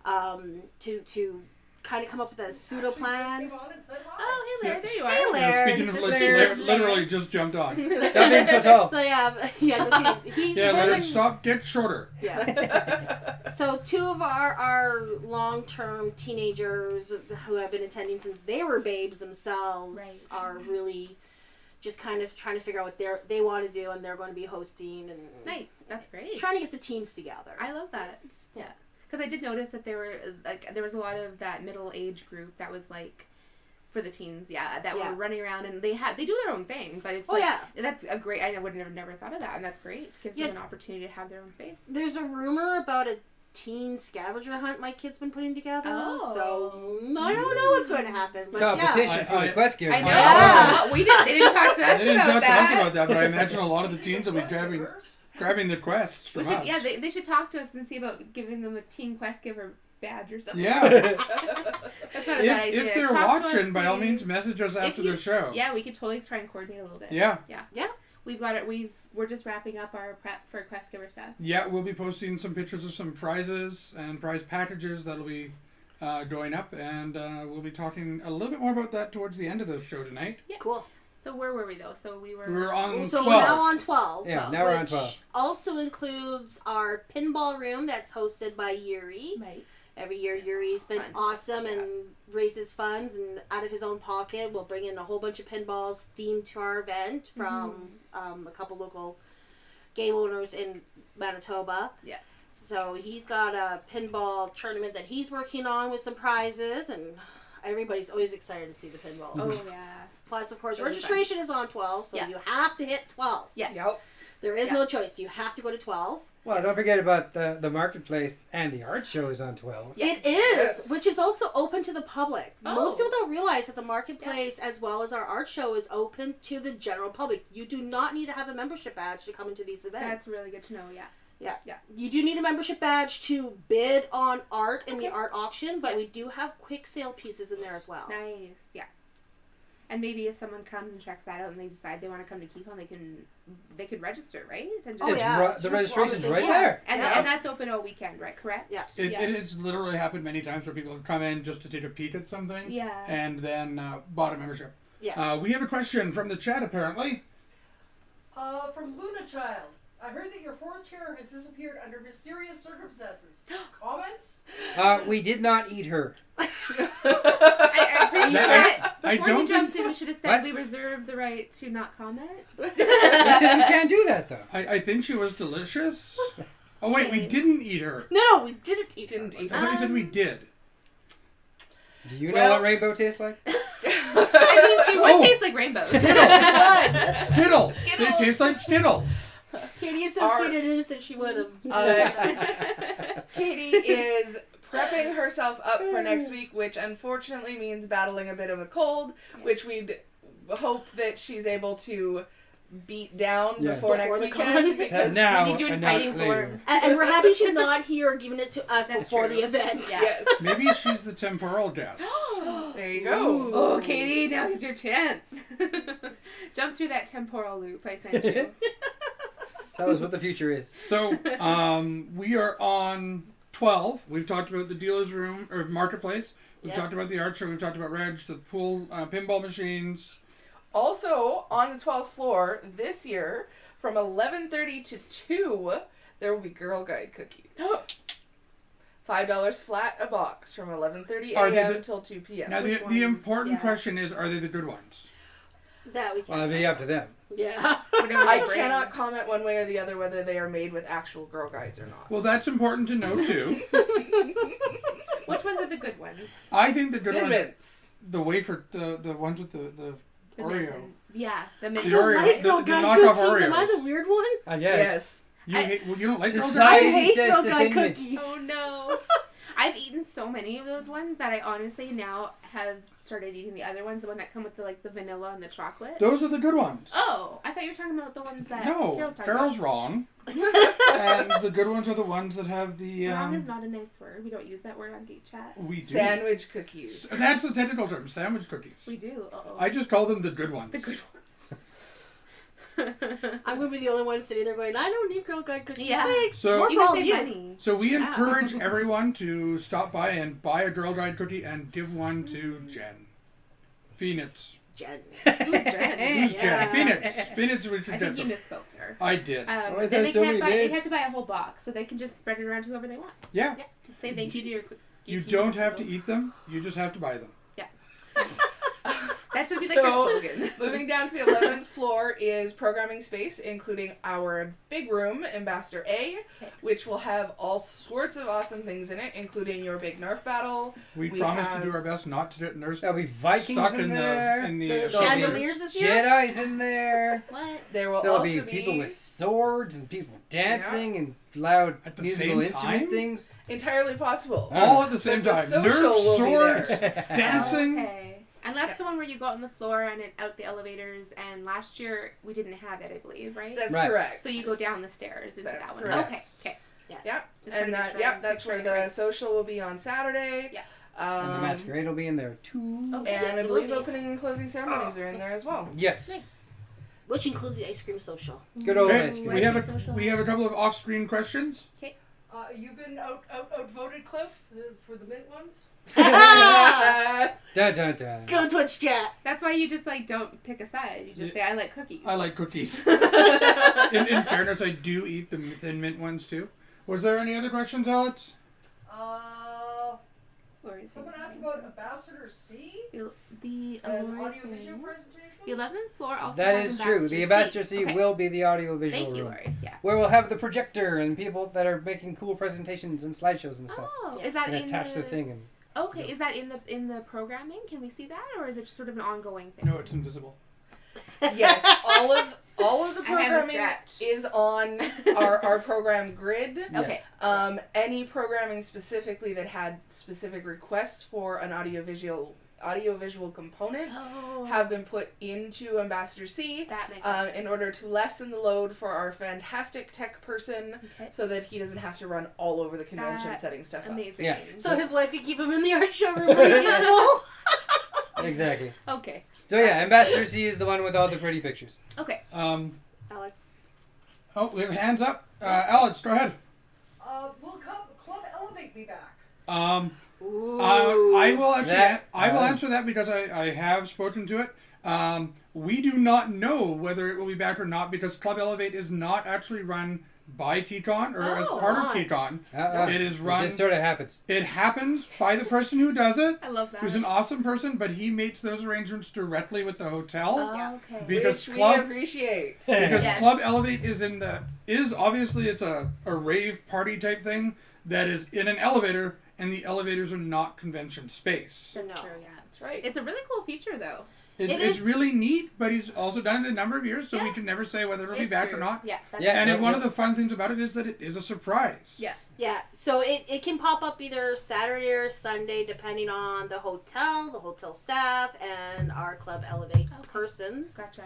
to kind of come up with a pseudo Actually, plan. Just came on and said hi. Oh, hey, Larry, Yeah. there you are. Hey, Laird. Speaking of Just which, Laird. literally just jumped on. Stop being so tall. So yeah, no kidding. He's Yeah, him Larry, and- stop, get shorter. Yeah. So two of our long-term teenagers who have been attending since they were babes themselves Right. are really just kind of trying to figure out what they want to do, and they're going to be hosting and Nice. That's great. trying to get the teens together. I love that. Yeah. Because I did notice that there was a lot of that middle age group that was like for the teens, that Yeah. were running around, and they do their own thing, but it's Oh, like, yeah. that's a great. I would have never thought of that, and that's great. It gives Yeah. them an opportunity to have their own space. There's a rumor about a teen scavenger hunt my kid's been putting together. Oh. So I don't know what's going to happen, but Competition yeah. for the quest gear. I know. Yeah. They didn't talk to us They didn't about talk to that. us about that, but I imagine a lot of the teens will be grabbing the quests We from should, us. yeah, they should talk to us and see about giving them a Teen Quest Giver badge or something. Yeah. That's not a bad idea. If they're Talk to us, watching, by all please. means, message us after the show. Yeah, we could totally try and coordinate a little bit. Yeah. Yeah. We've got it. We're just wrapping up our prep for Quest Giver stuff. Yeah, we'll be posting some pictures of some prizes and prize packages that'll be going up, and we'll be talking a little bit more about that towards the end of the show tonight. Cool. So where were we though? So we were. We're on So 12. we're now on 12. Yeah, now we're on which 12. Also includes our pinball room that's hosted by Yuri. Right. Every year, Yuri's been Fun. awesome and raises funds, and out of his own pocket, we'll bring in a whole bunch of pinballs themed to our event from a couple local game owners in Manitoba. Yeah. So he's got a pinball tournament that he's working on with some prizes, and everybody's always excited to see the pinball. Oh yeah. Plus, of course, It'll be registration is on 12, so Yeah. you have to hit 12. Yes. Yep. There is Yeah. no choice. You have to go to 12. Well, don't forget about the marketplace and the art show is on 12. Yeah. It is, Yes. which is also open to the public. Oh. Most people don't realize that the marketplace, as well as our art show, is open to the general public. You do not need to have a membership badge to come into these events. That's really good to know. Yeah. You do need a membership badge to bid on art in the Okay. art auction, but we do have quick sale pieces in there as well. Nice. Yeah. And maybe if someone comes and checks that out and they decide they want to come to Keycon, they could register, right? And just, Oh, yeah. The registration's Well, right yeah. there. And, Yeah. and that's open all weekend, right? Correct? Yes. It's literally happened many times where people have come in just to take a peek at something Yeah. and then bought a membership. Yeah. We have a question from the chat, apparently. From Luna Child. I heard that your fourth chair has disappeared under mysterious circumstances. Comments? We did not eat her. I'm pretty sure that I before don't you jumped think- in, we should have said What? we reserve the right to not comment. We said you can't do that, though. I think she was delicious. Oh, wait, we Okay. didn't eat her. No, we didn't eat Didn't her. eat I thought you said we did. Do you know Well- what rainbow tastes like? I mean, she would Oh. taste like rainbows. Skittles. They Skittles. taste like Skittles. Katie is so Our- sweet and innocent, she would have. Katie is prepping herself up for next week, which unfortunately means battling a bit of a cold, which we'd hope that she's able to beat down Yeah. before Before next the weekend con. because now, we need you in and fighting not later. form. And we're happy she's not here giving it to us That's before true. the event. Yeah. yes. Maybe she's the temporal death. There you go. Ooh. Oh, Katie, now is your chance. Jump through that temporal loop I sent you. Tell us what the future is. So, we are on 12. We've talked about the dealer's room, or marketplace. We've Yep. talked about the art show. We've talked about Reg, the pool, pinball machines. Also, on the 12th floor this year, from 11:30 to 2, there will be Girl Guide cookies. $5 flat a box from 11:30 Are they a.m. the- until 2 p.m. Now, Which the ones? important Yeah. question is, are they the good ones? That we Well, can. it'd be up to them. Yeah. Whatever I they bring. cannot comment one way or the other whether they are made with actual Girl Guides or not. Well, that's important to know, too. Which ones are the good ones? I think the good Thin ones, Mints. the wafer, the ones with the The Oreo. mint and- yeah, the mint. I The don't Oreo, like the Girl Guide knockoff cookies. Am I Oreos. the weird one? Yes. You I- hate, well, you don't like Girl Guide? Society I hate says Girl the Guide Thin Mints. cookies. Oh no. I've eaten so many of those ones that I honestly now have started eating the other ones, the one that come with the vanilla and the chocolate. Those are the good ones. Oh, I thought you were talking about the ones that No, Carol's talking Carol's about. wrong. And the good ones are the ones that have the. Wrong is not a nice word. We don't use that word on Geek Chat. We do. Sandwich cookies. That's the technical term, sandwich cookies. We do. Uh-oh. I just call them the good ones. The good ones. I'm gonna be the only one sitting there going, I don't need Girl Guide cookies. Yeah. Thanks. So- More You for all can of save you. money. So we Yeah. encourage everyone to stop by and buy a Girl Guide cookie and give one to Jen. Phoenix. Jen. Who's Jen? Who's Yeah. Jen? Phoenix. Phoenix Richard I think you Denton. misspoke there. I did. Oh, Then there's they so can't many buy. They names. have to buy a whole box, so they can just spread it around to whoever they want. Yeah. Say thank you to your. You geeky don't have to people. eat them. You just have to buy them. That should be like their So, slogan. Moving down to the 11th floor is programming space, including our big room, Ambassador A, Okay. which will have all sorts of awesome things in it, including your big Nerf battle. We, We promise have- to do our best not to get nurse There'll be Vikings stuck in in there. the The There'll be chandeliers this year? Jedi's in there. What? There will There'll also be people with swords and people dancing and loud At the musical same instrument time? things. entirely possible. all at the same The time. social Nerf will be swords, there. dancing. Okay. And that's the one where you go out on the floor and out the elevators. And last year we didn't have it, I believe, right? That's Right. correct. So you go down the stairs into That's that one. correct. Okay. Okay. Yeah, Just trying and to make that sure yeah, I'm that's where picturing the it right. social will be on Saturday. Yeah. And the masquerade will be in there too. Oh, And Yes, I it believe will be. opening and closing ceremonies are in there as well. Yes. Nice. Which includes the ice cream social. Good old Okay, ice cream. we have Social. a couple of off-screen questions. You've been outvoted, Cliff, for the mint ones. Dun, dun, dun. Go Twitch chat. That's why you just don't pick a side. You just say I like cookies. I like cookies. in fairness, I do eat the Thin Mint ones too. Was there any other questions, Alex? Or is Someone it- asked about Ambassador C the and Aurora audiovisual thing. presentation. The 11th floor also That has is true. The Ambassador C Okay. will be the audiovisual Thank you, room. Lori. Yeah. Where we'll have the projector and people that are making cool presentations and slideshows and stuff. Oh, Yeah. is that And in attach the the thing and Okay, is that in the programming? Can we see that, or is it just sort of an ongoing thing? No, it's invisible. Yes, all of the I have a programming scratch. is on our program grid. Okay. Yes. Any programming specifically that had specific requests for an audiovisual component Oh, have been put into Ambassador C that makes sense. in order to lessen the load for our fantastic tech person Okay. so that he doesn't have to run all over the convention That's setting stuff up. Amazing. Yeah. So his wife could keep him in the art show room when he's useful. Exactly. Okay. So yeah, Ambassador C is the one with all the pretty pictures. Okay. Alex. Oh, we have hands up. Alex, go ahead. Will Club Elevate be back? Ooh. I will actually. That- I will answer that because I have spoken to it. We do not know whether it will be back or not because Club Elevate is not actually run by Keycon or as Oh, part of right. Keycon. It is It run. just sort of happens. It happens by the person who does it, I love that. who's an awesome person, but he makes those arrangements directly with the hotel. Oh, okay. Because Which Club- we appreciate. Because Yes. Club Elevate is obviously it's a rave party type thing that is in an elevator, and the elevators are not convention space. That's No. true. Yeah. That's right. It's a really cool feature, though. It's is- really neat, but he's also done it a number of years, so we Yeah. can never say whether it'll be It's back true. or not. Yeah. That's Yeah. And no, one no. of the fun things about it is that it is a surprise. Yeah. Yeah, so it can pop up either Saturday or Sunday depending on the hotel staff, and our Club Elevate Okay. persons. Gotcha.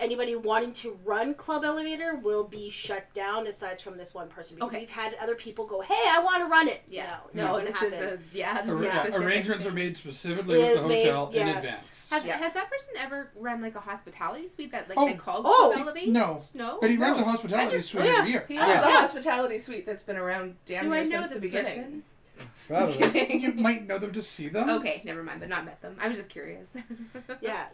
Anybody wanting to run Club Elevator will be shut down, aside from this one person, because Okay. we've had other people go, "Hey, I want to run it." Yeah. No, it's No, not this gonna is happen. this is specific Arrangements are thing. made specifically It with is the made- hotel in yes. advance. Has that person ever run like a hospitality suite that like Oh. they called Oh, Club Elevate? No. No. But he runs a No. hospitality I just- suite oh, yeah. every year. He Oh, owns a yeah. hospitality suite that's been around damn Do I near know since the this beginning. person? Probably. Just kidding. You might know them to see them. Okay, never mind, but not met them. I was just curious. Yeah,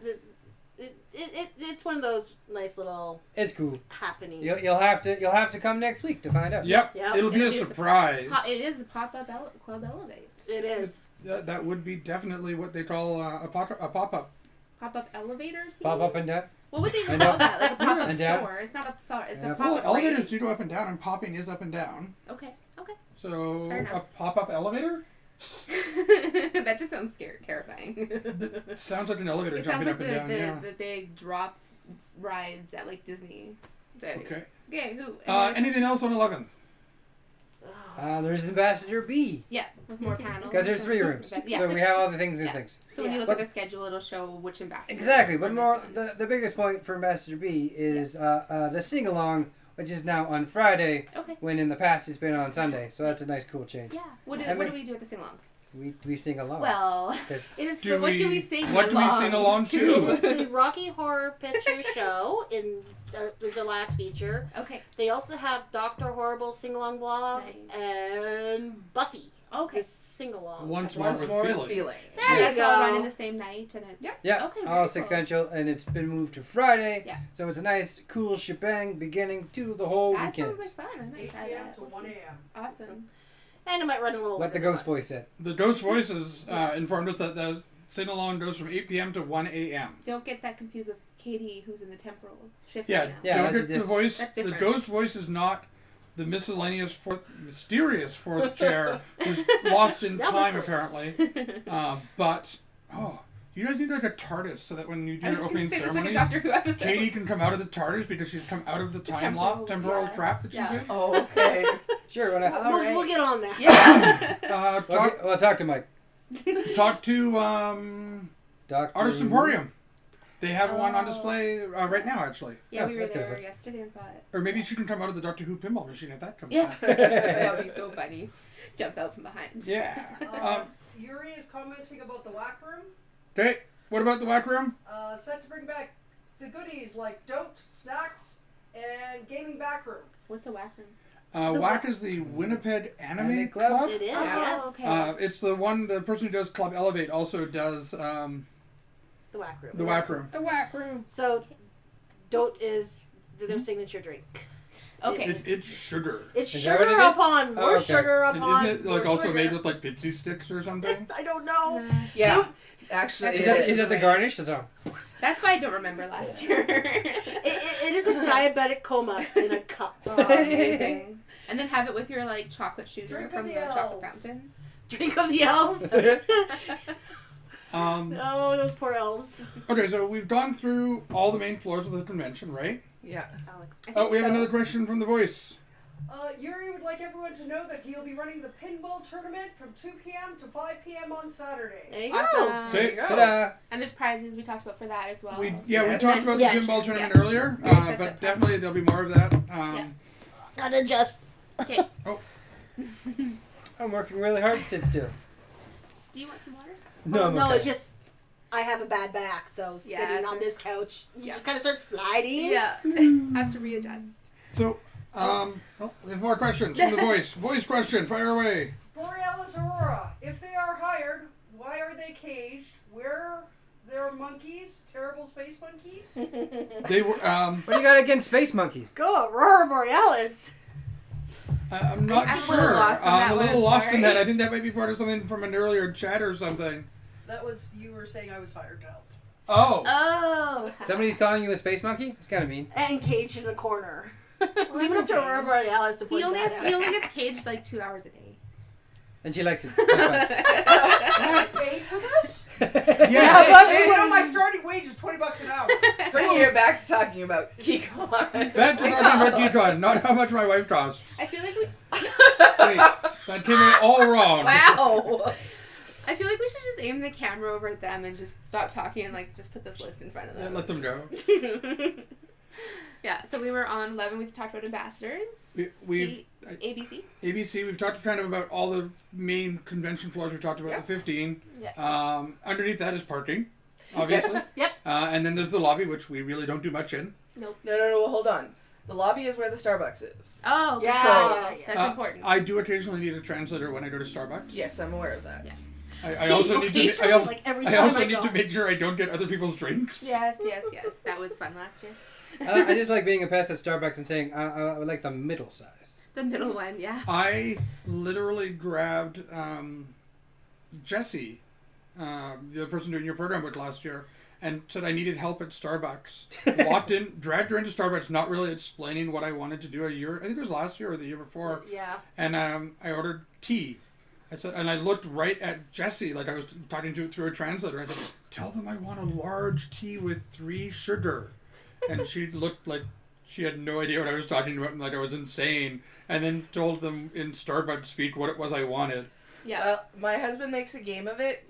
it's one of those nice little It's cool. happenings. You'll have to come next week to find out. Yep. Yep. It'll be a It'll be a surprise. It is a pop-up Club Elevate. It is. That would be definitely what they call a pop-up. Pop-up elevators? you Pop mean? up and down. What would they And call up. that? Like a pop-up And down. store. It's not a store. It's Yeah. a Well, pop-up elevators range. do go up and down, and popping is up and down. Okay. So Fair enough. a pop-up elevator? That just sounds terrifying. It sounds like an elevator It sounds jumping like up and down. Yeah. the big drop rides at like Disney. Okay. Okay, who? Anything else on 11th? There's Ambassador B. Yeah, with more panels. Because there's 3 rooms. Yeah. So we have all the things and Yeah. things. So when you look But- at the schedule, it'll show which ambassador. Exactly. But on more, this one. the biggest point for Ambassador B is the sing-along, which is now on Friday, Okay. when in the past it's been on Sunday. So that's a nice, cool change. Yeah. What do And we do at the sing along? We sing along. Well, 'Cause- it is. Do What do we- we sing? what do we sing along It to? was the Rocky Horror Picture Show. Was their last feature. Okay. They also have Dr. Horrible sing along blog Nice. and Buffy. Okay. The sing along. Once Once with more with feeling. feeling. There you It's all go. running the same night, and it's Yeah, Okay. all very cool. sequential, and it's been moved to Friday. Yeah. So it's a nice, cool shebang beginning to the whole That weekend. sounds like fun. I might 8 try p.m. that. to 1 a.m. Awesome. And it might run a little What the over ghost voice said. The Ghost Voices informed us that the sing-along goes from 8 p.m. to 1 a.m. Don't get that confused with Katie, who's in the temporal shift Yeah, right now. Yeah, don't that's a get the diff- voice. That's The different. Ghost Voice is not the mysterious fourth chair who's lost in That was time the- apparently. But you guys need like a TARDIS so that when you do I was your just gonna opening say this like a ceremonies, Doctor Who episode. Katie can come out of the TARDIS because she's come out of the time temporal yeah. trap that she's Yeah. in. Oh, okay. Sure, why not? All right. We'll get on that. Yeah. Talk to Mike. Talk to Dr. Artist Emporium. They have one on Oh. display right now, actually. Yeah, we were that's there good. yesterday and saw it. Or maybe she can come out of the Doctor Who pinball machine if that comes Yeah. out. That would be so funny. Jump out from behind. Yeah. Yuri is commenting about the whack room. Okay. What about the whack room? Set to bring back the goodies like dote, snacks, and gaming back room. What's a whack room? WAC is the Winnipeg Anime Anime Club? Club. It is, Oh, yes. okay. It's the person who does Club Elevate also does The whack room. the whack room. The whack room. So, Dote is their signature drink. Okay. It's sugar. It's Is that what sugar it is? upon more okay. sugar And upon. isn't it like more also sugar. made with like Pitsy sticks or something? I don't know. Yeah. Actually, Is it that the garnish? That's all. That's why I don't remember last year. It is a diabetic coma in a cup. Oh, amazing. And then have it with your like chocolate shooter Drink from of the the chocolate elves. fountain. Drink of the elves. Oh, those poor elves. Okay, so we've gone through all the main floors of the convention, right? Yeah. Alex. I Oh, think we have so. another question from the voice. Yuri would like everyone to know that he'll be running the pinball tournament from 2 p.m. to 5 p.m. on Saturday. There you go. Awesome. Okay. There you go. Ta-da! And there's prizes we talked about for that as well. We Yes. talked about the Yeah, pinball sure, tournament yeah. earlier, Yes, that's but it. definitely there'll be more of that. Gotta just. Okay. I'm working really hard to sit still. Do you want some water? No, I'm no, okay. it's just I have a bad back, so Yeah, sitting it's on a- this couch, you Yeah. just kind of start sliding. Yeah. Have to readjust. So, we have more questions from the voice. Voice question, fire away. Borealis Aurora, if they are hired, why are they caged? Where there are monkeys, terrible space monkeys? They were. What do you got against space monkeys? Go, Aurora Borealis. I'm not I'm a sure. little lost on I'm that a little one, lost in sorry. that. I think that might be part of something from an earlier chat or something. That was, you were saying I was hired to help. Oh. Oh. Somebody's calling you a space monkey? It's kind of mean. And caged in a corner. Leave it up to Aurora Borealis to point He only that gets, out. he only gets caged like 2 hours a day. And she likes it. That's I paid for this? fine. Yeah. but Hey, it you know, my was- starting wage is $20 an hour. Bringing it back to talking about Keycon. Back to talking about Keycon, not how much my wife costs. I feel like we. Hey, that came out all wrong. Wow. I feel like we should just aim the camera over at them and just stop talking and like just put this list in front of them. And let them go. Yeah, so we were on 11. We've talked about ambassadors. ABC. ABC, we've talked kind of about all the main convention floors. We've talked about Yep. the 15. Yeah. Underneath that is parking, obviously. Yep. And then there's the lobby, which we really don't do much in. Nope. No, well, hold on. The lobby is where the Starbucks is. Oh, Yeah, so yeah, yeah. that's important. I do occasionally need a translator when I go to Starbucks. Yes, I'm aware of that. Yeah. I also need to. Occasionally, like every I time also I need go. to make sure I don't get other people's drinks. Yes. That was fun last year. I just like being a pest at Starbucks and saying, I would like the middle size. The middle one, yeah. I literally grabbed Jessie, the person doing your program with last year, and said I needed help at Starbucks. Walked in, dragged her into Starbucks, not really explaining what I wanted to do I think it was last year or the year before. Yeah. And I ordered tea. I said, and I looked right at Jessie, like I was talking to through a translator. I said, "Tell them I want a large tea with 3 sugar." And she looked like she had no idea what I was talking about, and like I was insane. And then told them in Starbucks speak what it was I wanted. Yeah. Well, my husband makes a game of it.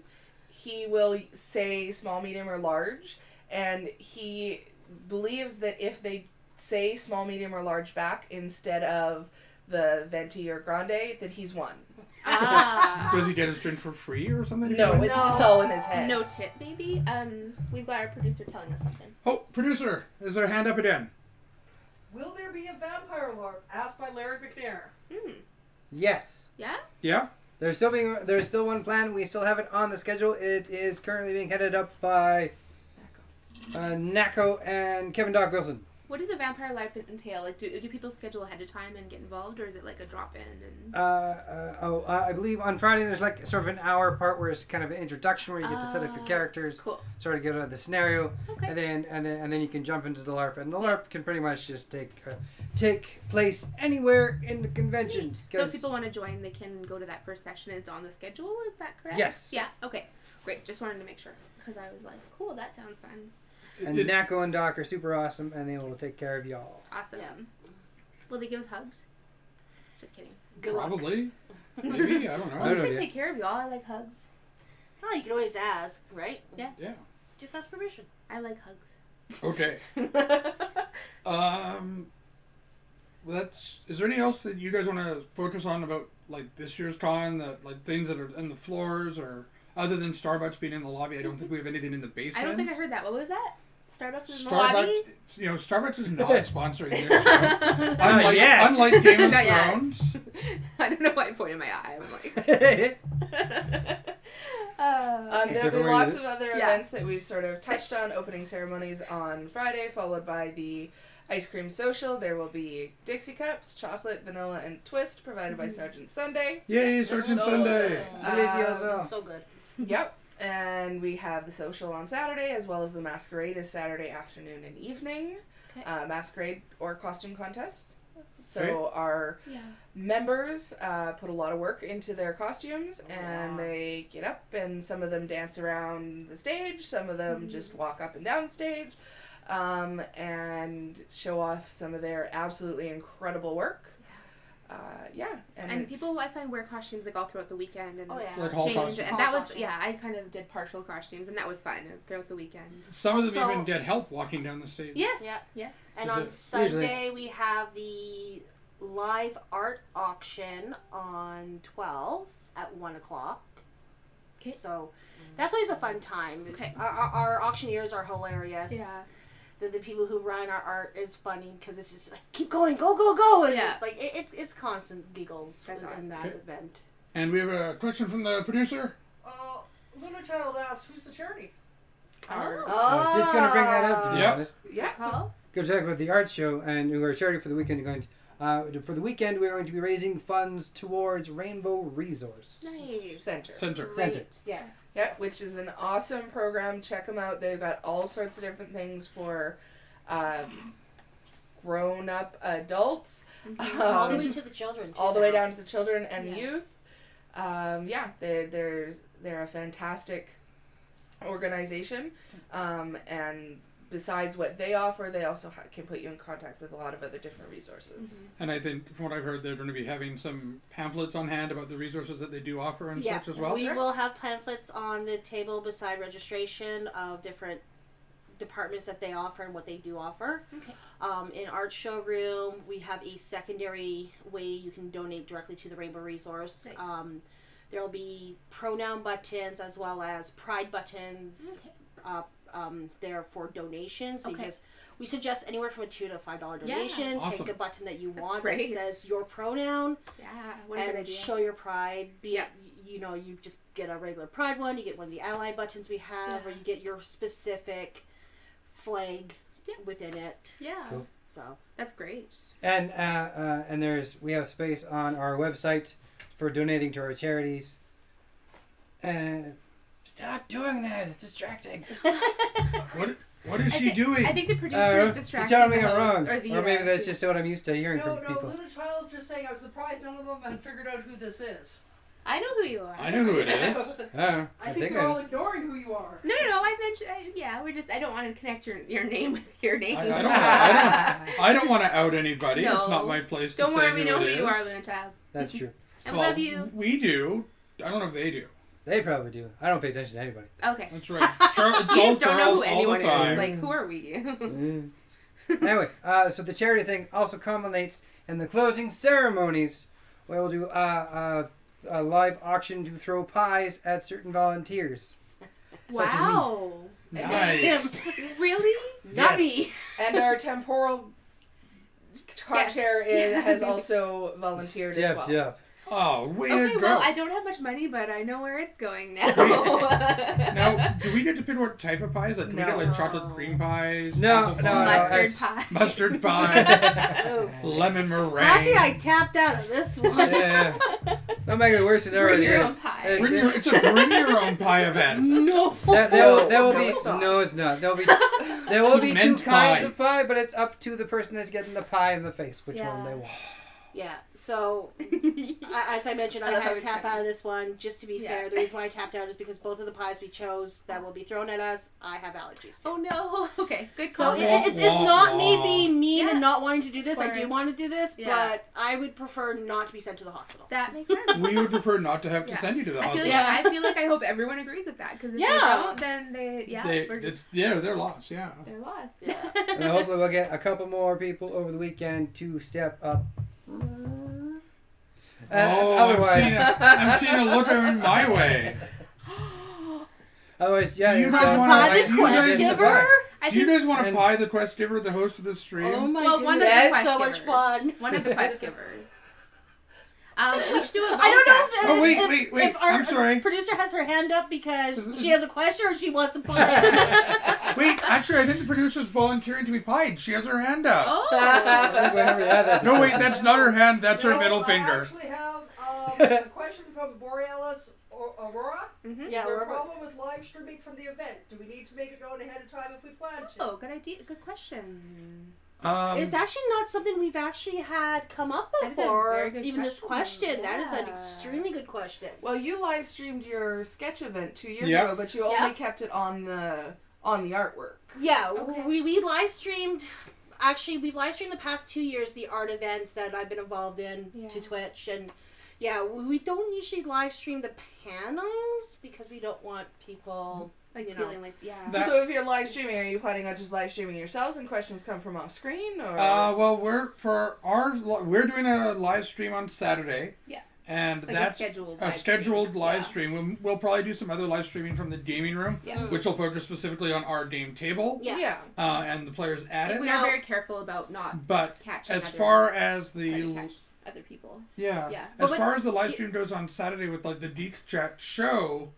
He will say small, medium, or large, and he believes that if they say small, medium, or large back instead of the venti or grande, that he's won. Does he get his drink for free or something? No, it's just all in his head. No tip, maybe. We've got our producer telling us something. Oh, producer, is there a hand up again? Will there be a vampire lord? Asked by Larry McNair. Yes. Yeah. Yeah. There's still one plan. We still have it on the schedule. It is currently being headed up by Nako and Kevin Doc Wilson. What does a vampire life entail? Like, do people schedule ahead of time and get involved, or is it like a drop in? And I believe on Friday there's like sort of an hour part where it's kind of an introduction where you get to set up your characters, cool. sort of get out of the scenario, Okay. and then you can jump into the LARP, and the LARP can pretty much just take place anywhere in the convention. Neat. So if people want to join, they can go to that first session. It's on the schedule. Is that correct? Yes. Yeah. Okay. Great. Just wanted to make sure because I was like, cool. That sounds fun. And Nako and Doc are super awesome, and they will take care of y'all. Awesome. Yeah. Will they give us hugs? Just kidding. Good luck. Probably. Maybe. I don't know. I don't If know. they take care of y'all, I like hugs. Oh, you can always ask, right? Yeah. Just ask permission. I like hugs. Okay. Is there anything else that you guys want to focus on about like this year's con, that like things that are in the floors, or other than Starbucks being in the lobby? I don't think we have anything in the basement. I don't think I heard that. What was that? Starbucks is in the Starbucks, lobby? Starbucks is not sponsoring this show. Unlike, yes. unlike Game of Not yet. Thrones. I don't know why I pointed my eye. I'm like, There'll Different be way lots to of other Yeah. events that we've sort of touched on. Opening ceremonies on Friday, followed by the ice cream social. There will be Dixie cups, chocolate, vanilla, and twist provided by Sergeant Sunday. Yay, Sergeant So, Sunday. So good. Yep. And we have the social on Saturday, as well as the masquerade is Saturday afternoon and evening. Okay. Masquerade or costume contest. So Okay. our yeah. members put a lot of work into their costumes, and they get up, and some of them dance around the stage, some of them just walk up and down the stage, and show off some of their absolutely incredible work. And And it's- people, I find, wear costumes like all throughout the weekend and Oh, yeah. Like hall change. costumes. And Hall that was, costumes. yeah, I kind of did partial costumes, and that was fun throughout the weekend. Some of them So- even get help walking down the stage. Yes. Yeah. Yes. And Is on it- Sunday, we have the live art auction on 12 at 1 o'clock. 'Kay. So that's always a fun time. Okay. Our auctioneers are hilarious. Yeah. The people who run our art is funny because it's just like, keep going, go, go, go. And Yeah. like it's constant giggles That's in awesome. that Okay. event. And we have a question from the producer. Luna Child asks, who's the charity? our- I was just going to bring that up, to be Yep. honest. yeah. Call? Go talk about the art show, and we're a charity for the weekend. For the weekend, we're going to be raising funds towards Rainbow Resource Nice. Center. Center. Center. Yes. Yeah, which is an awesome program. Check them out. They've got all sorts of different things for grown-up adults, All the way to the children. Too, all the way now. down to the children and the Yeah. youth. They're a fantastic organization, and besides what they offer, they also can put you in contact with a lot of other different resources. And I think, from what I've heard, they're going to be having some pamphlets on hand about the resources that they do offer and such as well. We will have pamphlets on the table beside registration of different departments that they offer and what they do offer. Okay. In art showroom, we have a secondary way you can donate directly to the Rainbow Resource. Nice. There will be pronoun buttons as well as pride buttons. Okay. There for donations. Okay. Because we suggest anywhere from a $2 to $5 donation. Yeah. Awesome. Take a button that you That's want great. that says your pronoun Yeah. What a good and idea. show your pride. Be Yeah. it, you know, you just get a regular pride one, you get one of the ally buttons we have, or Yeah. you get your specific flag Yeah. within it. Yeah. Cool. So That's great. And we have space on our website for donating to our charities. And stop doing that! It's distracting. What is she doing? I think the producer is distracting Tell me the I'm host, wrong, or the, or maybe that's just what I'm used to hearing No, from no, people. Luna Child's just saying I was surprised none of them had figured out who this is. I know who you are. I know who it is. I think you're all ignoring who you are. No. I mentioned. I don't want to connect your name with your name. I don't want to out anybody. No. It's not my place to Don't say worry, who we know it who is. you are, Luna Child. That's true. And we Well, love you. We do. I don't know if they do. They probably do. I don't pay attention to anybody. Okay. That's right. It's all You just don't know Charles who anyone all the time. is. Like, who are we? Anyway, so the charity thing also culminates in the closing ceremonies, where we'll do a live auction to throw pies at certain volunteers. Such as me. Wow. Nice. Really? not Yes. me. And our temporal Yes. chair has also volunteered as well. Stepped up. Oh, way Okay, to go. well, I don't have much money, but I know where it's going now. Now, do we get to pick what type of pies? Like, can we get like chocolate cream pies? No, apple no, pies, Mustard pie. mustard pie, lemon Happy I meringue. tapped out of this one. Yeah. Don't make it worse than it Bring already your own is. pie. It's a bring your own pie event. No. There will No, be it's not. no, it's not. There will be two Cement kinds pie. of pie, but it's up to the person that's getting the pie in the face which Yeah. one they want. Yeah, so as I mentioned, I I love had how to he's tap funny. out of this one. Just to be Yeah. fair, the reason why I tapped out is because both of the pies we chose that will be thrown at us, I have allergies to. Oh no. Okay, good So call. it's not me Wah. being mean Yeah. and not wanting to do this. I Of do course. want to do this, Yeah. but I would prefer not to be sent to the hospital. That makes sense. We would prefer not to have to Yeah. send you to the I feel hospital. like I feel like I hope everyone agrees with that because if Yeah. they don't, then we're just They're lost. Yeah. they're lost. Yeah. And hopefully we'll get a couple more people over the weekend to step up. Otherwise, I'm seeing a look in my way. otherwise, yeah. Do you it's guys done. wanna- Pie do the you quest guys- giver? I Do you think guys want to and- pie the quest giver, the host of this stream? Oh my well, one of goodness. the Yes, quest so much givers. fun. One of the quest givers. We should do a vote. I don't know if, Oh, wait, if, wait, if our I'm sorry. producer has her hand up because she has a question or she wants a pie. Wait, actually, I think the producer's volunteering to be pied. She has her hand up. Oh. Whenever you have that No, wait, discussion. that's not her hand. That's her No, middle I finger. actually have a question from Borealis Aurora. Mhm. Yeah, Is there a Aurora. problem with live streaming from the event? Do we need to make it known ahead of time if we plan to? Oh, good idea. Good question. It's actually not something we've actually had come up That is a before. very good Even this question. question. That is an Yeah. extremely good question. Well, you live streamed your sketch event 2 years Yeah. ago, but you Yeah. only kept it on the artwork. Yeah, Okay. we live streamed. Actually, we've live streamed the past 2 years the art events that I've been involved in to Yeah. Twitch, and yeah, we don't usually live stream the panels because we don't want people. Like You know. feeling like That- So if you're live streaming, are you planning on just live streaming yourselves and questions come from off screen, or? Well, we're doing a live stream on Saturday. Yeah. And like that's a scheduled a live scheduled stream. live Yeah. stream. We'll probably do some other live streaming from the gaming room, Yeah. which will focus specifically on our game table Yeah. and the players at it. We are very careful about not But catching as other, far as trying to the catch other people. yeah, Yeah. as But far as the live stream goes on Saturday with like the Geek Chat show,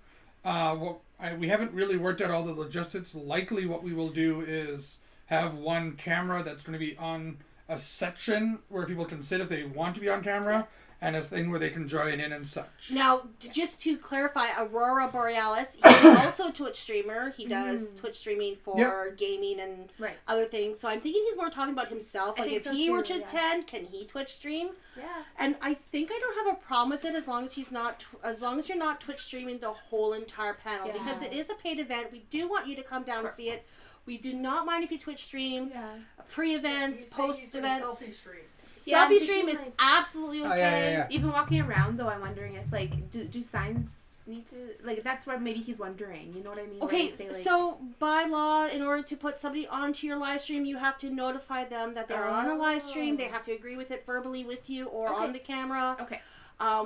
we haven't really worked out all the logistics. Likely, what we will do is have one camera that's going to be on a section where people can sit if they want to be on camera, and a thing where they can join in and such. Now, just to clarify, Aurora Borealis, he's also a Twitch streamer. He does Twitch streaming for gaming and Right. other things. So I'm thinking he's more talking about himself. I Like, think if so he were too, to yeah. attend, can he Twitch stream? Yeah. And I think I don't have a problem with it as long as he's not, as long as you're not Twitch streaming the whole entire panel Yeah. because it is a paid event. We do want you to come down and see it. We do not mind if you Twitch stream, Yeah. pre-events, He's saying he's gonna post-events. selfie stream. Yeah, I'm Selfie stream thinking, is like- absolutely okay. Oh, yeah. Even walking around, though, I'm wondering if, like, do signs need to, like, that's where maybe he's wondering, you know what I mean? Where Okay, they say, like, so by law, in order to put somebody onto your live stream, you have to notify them that they're on a live stream. They have to agree with it verbally with you or Okay. on the camera. Okay.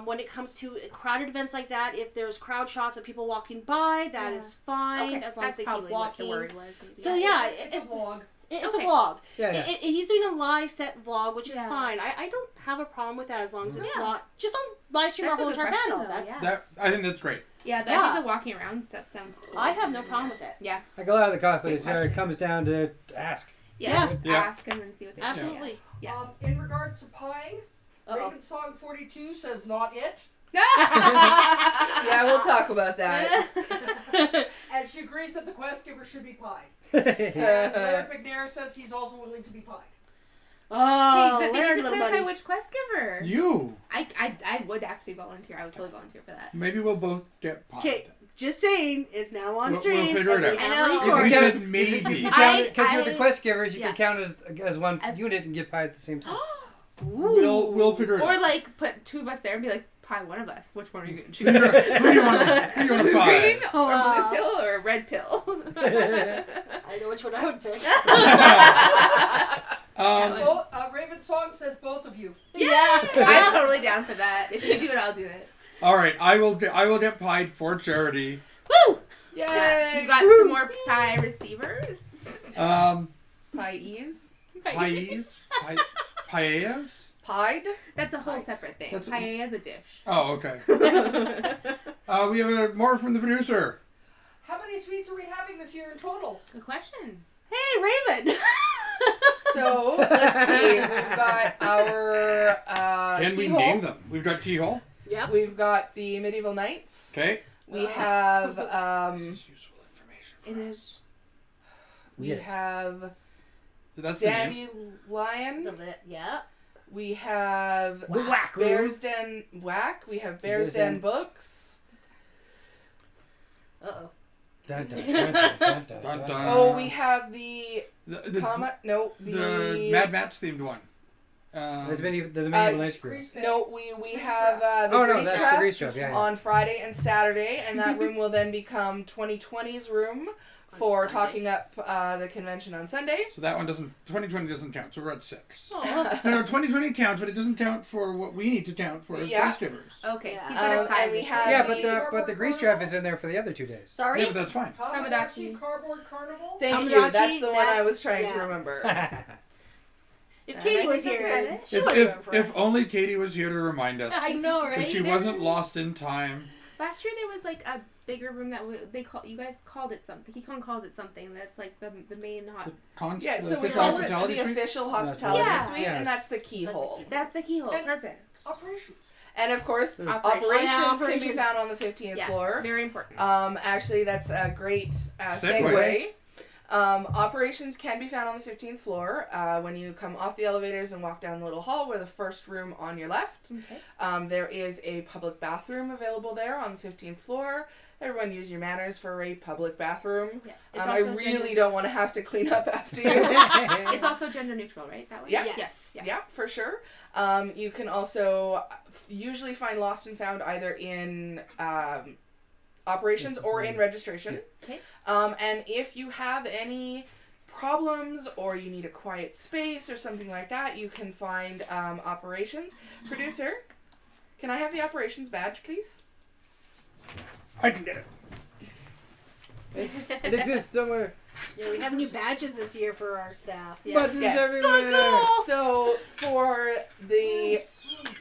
When it comes to crowded events like that, if there's crowd shots of people walking by, that Yeah. is fine Okay, as long as that's they keep probably what the walking. word was, maybe. So yeah, It's a vlog. it's Okay. a vlog. Yeah. He's doing a live set vlog, which is Yeah. fine. I don't have a problem with that as long as it's Yeah. not just on live stream our That's a whole good entire question, panel. though, That, yes. I think that's great. Yeah, I Yeah. think the walking around stuff sounds cool. I have no problem with it. Yeah. Like a lot of the cosplays, Good it question. comes down to ask. Yes. Yeah. Ask and then see what they say. Absolutely. Yeah. In regards to pieing, Uh-oh. Raven Song 42 says not it. Yeah, we'll talk about that. And she agrees that the quest giver should be pied. yeah. And Larry McNair says he's also willing to be pied. Oh, Hey, they Larry, need to little clarify buddy. which quest giver. You. I would actually volunteer. I would totally volunteer for that. Maybe we'll both get popped. Okay, just saying, it's now on We'll stream. figure it and we out. have I know. a We record. said You maybe. can count because you're I- the quest givers. You yeah. can count as one As- unit and get pie at the same time. We'll figure it Or out. like put two of us there and be like, pie one of us. Which one are you gonna choose? Who do you want to buy? Green Oh, or wow. blue pill or red pill? I know which one I would pick. Raven Song says both of you. Yeah. I'm totally down for that. If you do it, I'll do it. All right, I will get pied for charity. Woo! Yay! Yeah. You got some more pie receivers? Pies? Pies, paellas. Pied? That's a whole separate thing. That's- Paella is a dish. Oh, okay. We have more from the producer. How many suites are we having this year in total? Good question. Hey, Raven. So, let's see. We've got our Can we keyhole. name them? We've got Keyhole. Yep. We've got the Medieval Knights. Okay. We have This is useful information. It for us. is. we Yes. have That's the name. Dandelion. Yeah. We have The Whack Room. Bears Den Whack. We have Bears Bears Den. Den Books. Uh-oh. Dun, dun, dun, dun, dun, dun, Dun, dun. dun. Oh, we have the The the Mad Max themed one. There's the medieval nice group. Grease No, we have the Oh no, Grease that's Trap the grease trap. Yeah. on Friday and Saturday, and that room will then become 2020's room for Sunday. talking up the convention on Sunday. So that one doesn't. 2020 doesn't count. So we're at 6. Oh. No, 2020 counts, but it doesn't count for what we need to count for as Yeah. quest givers. Okay. Yeah. He's got a side And we mission. have Yeah, the- but the grease trap is in there for the other 2 days. Sorry? Yeah, but that's fine. Tamagotchi. Cardboard Carnival. Thank you. Tamagotchi, That's the one I that's- was trying to yeah. remember. If And Katie I was think that's here, it. she would do it for If us. only Katie was here to remind us. I know, right? If she wasn't lost in time. Last year there was like a bigger room that you guys called it something. Keycon calls it something. That's like the main hot. Yeah, The so we official call it hospitality the suite? official hospitality Yeah. suite, Yes. and that's the keyhole. That's the keyhole. And- Perfect. Operations. And of course, There's- operations, Yeah, can be operations. found on the 15th Yes, floor. very important. Actually, that's a great Segue. segue. Operations can be found on the 15th floor when you come off the elevators and walk down the little hall. We're the first room on your left. Okay. There is a public bathroom available there on the 15th floor. Everyone use your manners for a public bathroom. Yeah. It's I also really gender- don't want to have to clean up after you. It's also gender neutral, right? That way. Yeah. Yes. Yeah. Yeah, for sure. You can also usually find lost and found either in operations or in registration. Okay. And if you have any problems or you need a quiet space or something like that, you can find operations. Producer, can I have the operations badge, please? I can get it. It exists somewhere. Yeah, we have new badges this year for our staff. Yeah. Buttons Yes. everywhere. So for the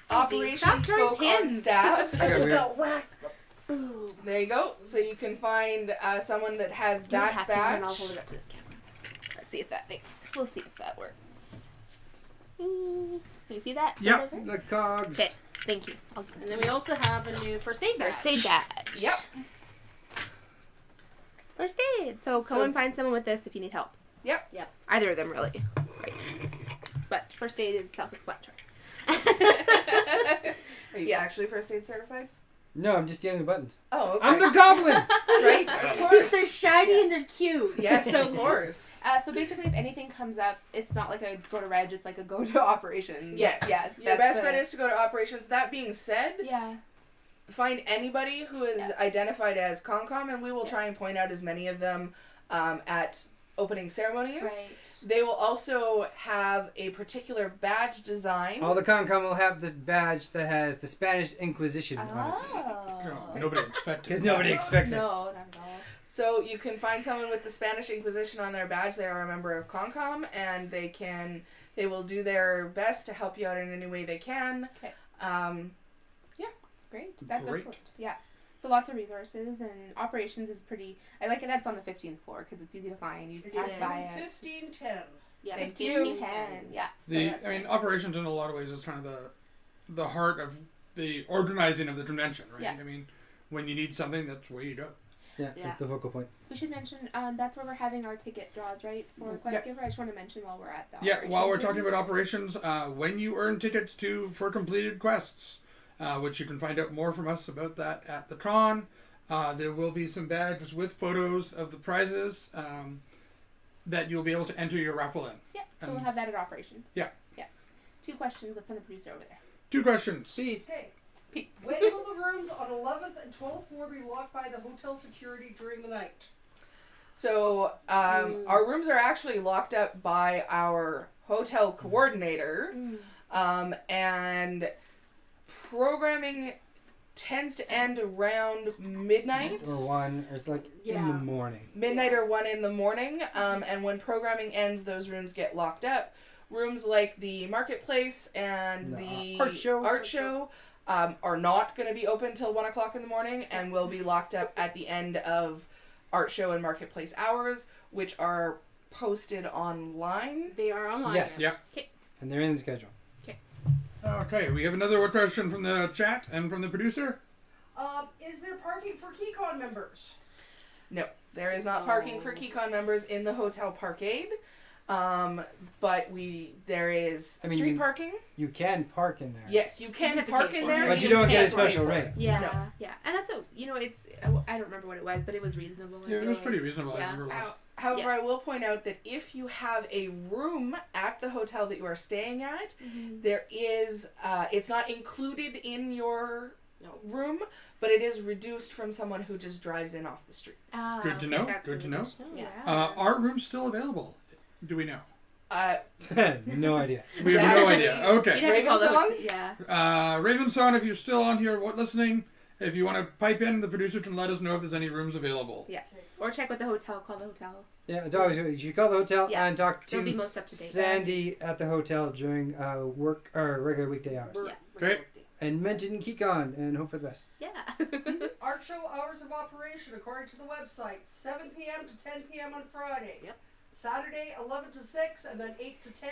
Stop operations throwing folk on pins. staff, I Okay, just we're- got whacked. Boom. there you go. So you can find someone that has Can you that pass it and badge. I'll hold it up to this camera. Let's see if that thinks. We'll see if that works. Can you see that? Yep. The cogs. Okay. Thank you. I'll And then we also have a new first aid badge. First aid badge. Yep. First aid. So go and find someone with this if you need help. Yep. Yep. Either of them, really. Right. But first aid is self-explanatory. Are you actually first aid certified? No, I'm just stealing the buttons. Oh, okay. I'm the goblin! Right, of course. They're shiny and they're cute. Yes, of course. So basically, if anything comes up, it's not like a go to reg, it's like a go to operations. Yes. Yes. Your best bet is to go to operations. That being said, Yeah. find anybody who is identified as Concom, and we will try and point out as many of them at opening ceremonies. Right. They will also have a particular badge design. All the Concom will have the badge that has the Spanish Inquisition on it. Oh. No, nobody expected. Because nobody expects it. No, not at all. So you can find someone with the Spanish Inquisition on their badge. They are a member of Concom, and they will do their best to help you out in any way they can. Okay. Yeah. Great. That's Great. excellent. Yeah. So lots of resources, and operations is pretty. I like it. That's on the 15th floor because it's easy to find. You It pass is. by it. 1510. Yeah, Thank 15, you. 10. Yeah. So The that's I mean, right. operations in a lot of ways is kind of the heart of the organizing of the convention, right? Yeah. I mean, when you need something, that's where you go. Yeah, Yeah. that's the focal point. We should mention that's where we're having our ticket draws, right, for Quest Yeah. Giver. I just want to mention while we're at the Yeah, while we're operations talking about operations, when you earn tickets for completed quests, which you can find out more from us about that at the Tron, there will be some badges with photos of the prizes that you'll be able to enter your raffle in. Yeah, so we'll have that at operations. Yeah. Yeah. 2 questions from the producer over there. 2 questions. Peace. Okay. Peace. When will the rooms on 11th and 12th floor be locked by the hotel security during the night? So our rooms are actually locked up by our hotel coordinator, and programming tends to end around midnight. Or 1, or it's like in Yeah. the morning. Midnight or 1 in the morning, and when programming ends, those rooms get locked up. Rooms like the marketplace and the Art show. Are not going to be open till 1 o'clock in the morning, and will be locked up at the end of art show and marketplace hours, which are posted online. They are online. Yes. Yeah. And they're in the schedule. Okay, we have another question from the chat and from the producer. Is there parking for Keycon members? No, there is not parking for Keycon members in the hotel parkade, but there is street parking. You can park in there. Yes, you You can just have to park pay in for there. it. But you just don't get a can't pay special for rate. it. Yeah, No. yeah, and that's it's. I don't remember what it was, but it was reasonable. I Yeah, it feel was like. pretty reasonable. I Yeah. remember last. However, I will point out that if you have a room at the hotel that you are staying at, there is it's not included in your room, but it is reduced from someone who just drives in off the streets. Good to know. Good to know. Yeah. Are rooms still available? Do we know? No idea. We have no idea. Okay. You'd have to call the Ravensong? hotel- Yeah. Ravenson, if you're still on here listening, if you want to pipe in, the producer can let us know if there's any rooms available. Yeah. Or check with the hotel. Call the hotel. Yeah, it's always, you should call the hotel Yeah. and talk They'll be to most up to date. Sandy at the hotel during work or regular weekday hours. Yeah. Great. And mention Keycon and hope for the best. Yeah. Art show hours of operation, according to the website, 7 p.m. to 10 p.m. on Friday. Yep. Saturday, 11 to 6, and then 8 to 10.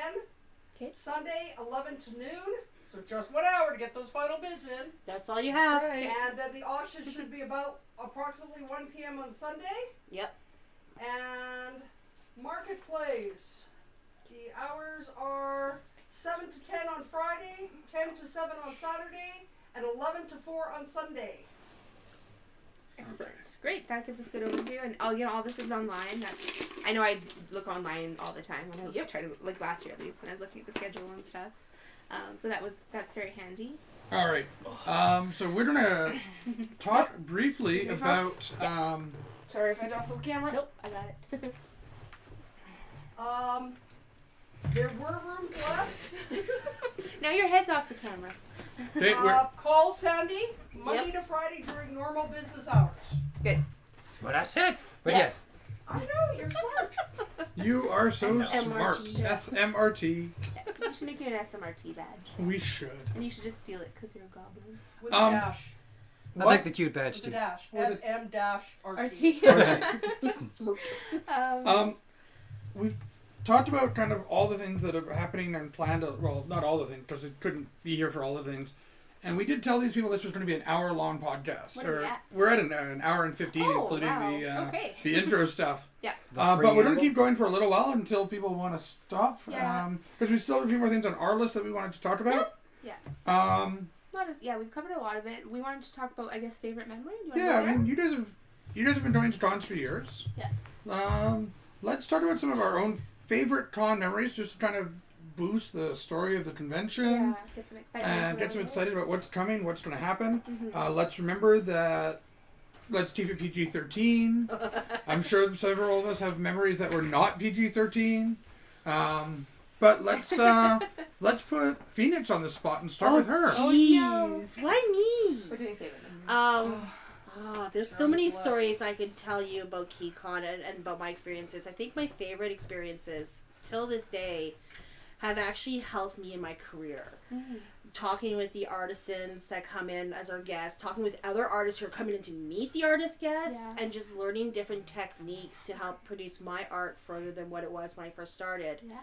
Okay. Sunday, 11 to noon. So just 1 hour to get those final bids in. That's all you have. Right. And then the auction should be about approximately 1 p.m. on Sunday. Yep. And marketplace. The hours are 7 to 10 on Friday, 10 to 7 on Saturday, and 11 to 4 on Sunday. Excellent. Great. That gives us a good overview. And all this is online. I know I look online all the time when I try to, like last year at least, when I was looking at the schedule and stuff. So that's very handy. All right. So we're gonna talk briefly Excuse me, about. folks. Sorry if I jostled the camera. Nope, I got it. There were rooms left. Now your head's off the camera. Okay, Call Sandy Monday to Friday during normal business hours. That's what I said. But Yeah. yes. I know, you're smart. you are so smart. SMRT. SMRT. We should make you an SMRT badge. We should. And you should just steal it because you're a goblin. With a dash. I like the cute badge With a too. dash. Was it- SM-RT. RT. We've talked about kind of all the things that are happening and planned. Well, not all the things because it couldn't be here for all the things. And we did tell these people this was going to be an hour-long podcast. What are we at? We're at an hour and 15, Oh, including wow. Okay. the intro stuff. Yeah. But we're going to keep going for a little while until people want to stop. Yeah. Because we still have a few more things on our list that we wanted to talk about. Yeah. we've covered a lot of it. We wanted to talk about, I guess, favorite memory. Do you Yeah, want to I mean, you guys have been doing cons for years. Yeah. Let's talk about some of our own favorite con memories, just to kind of boost the story of the convention. Yeah, get some excitement. And get some excited about what's coming, what's going to happen. Mm-hmm. Let's remember that. Let's keep it PG-13. I'm sure several of us have memories that were not PG-13. But let's put Phoenix on the spot and start with her. Jeez, why me? We're doing favorite memory. There's so many stories I could tell you about Keycon and about my experiences. I think my favorite experiences till this day have actually helped me in my career. Mm-hmm. Talking with the artisans that come in as our guests, talking with other artists who are coming in to meet the artist guests, and just learning different techniques to help produce my art further than what it was when I first started. Yeah.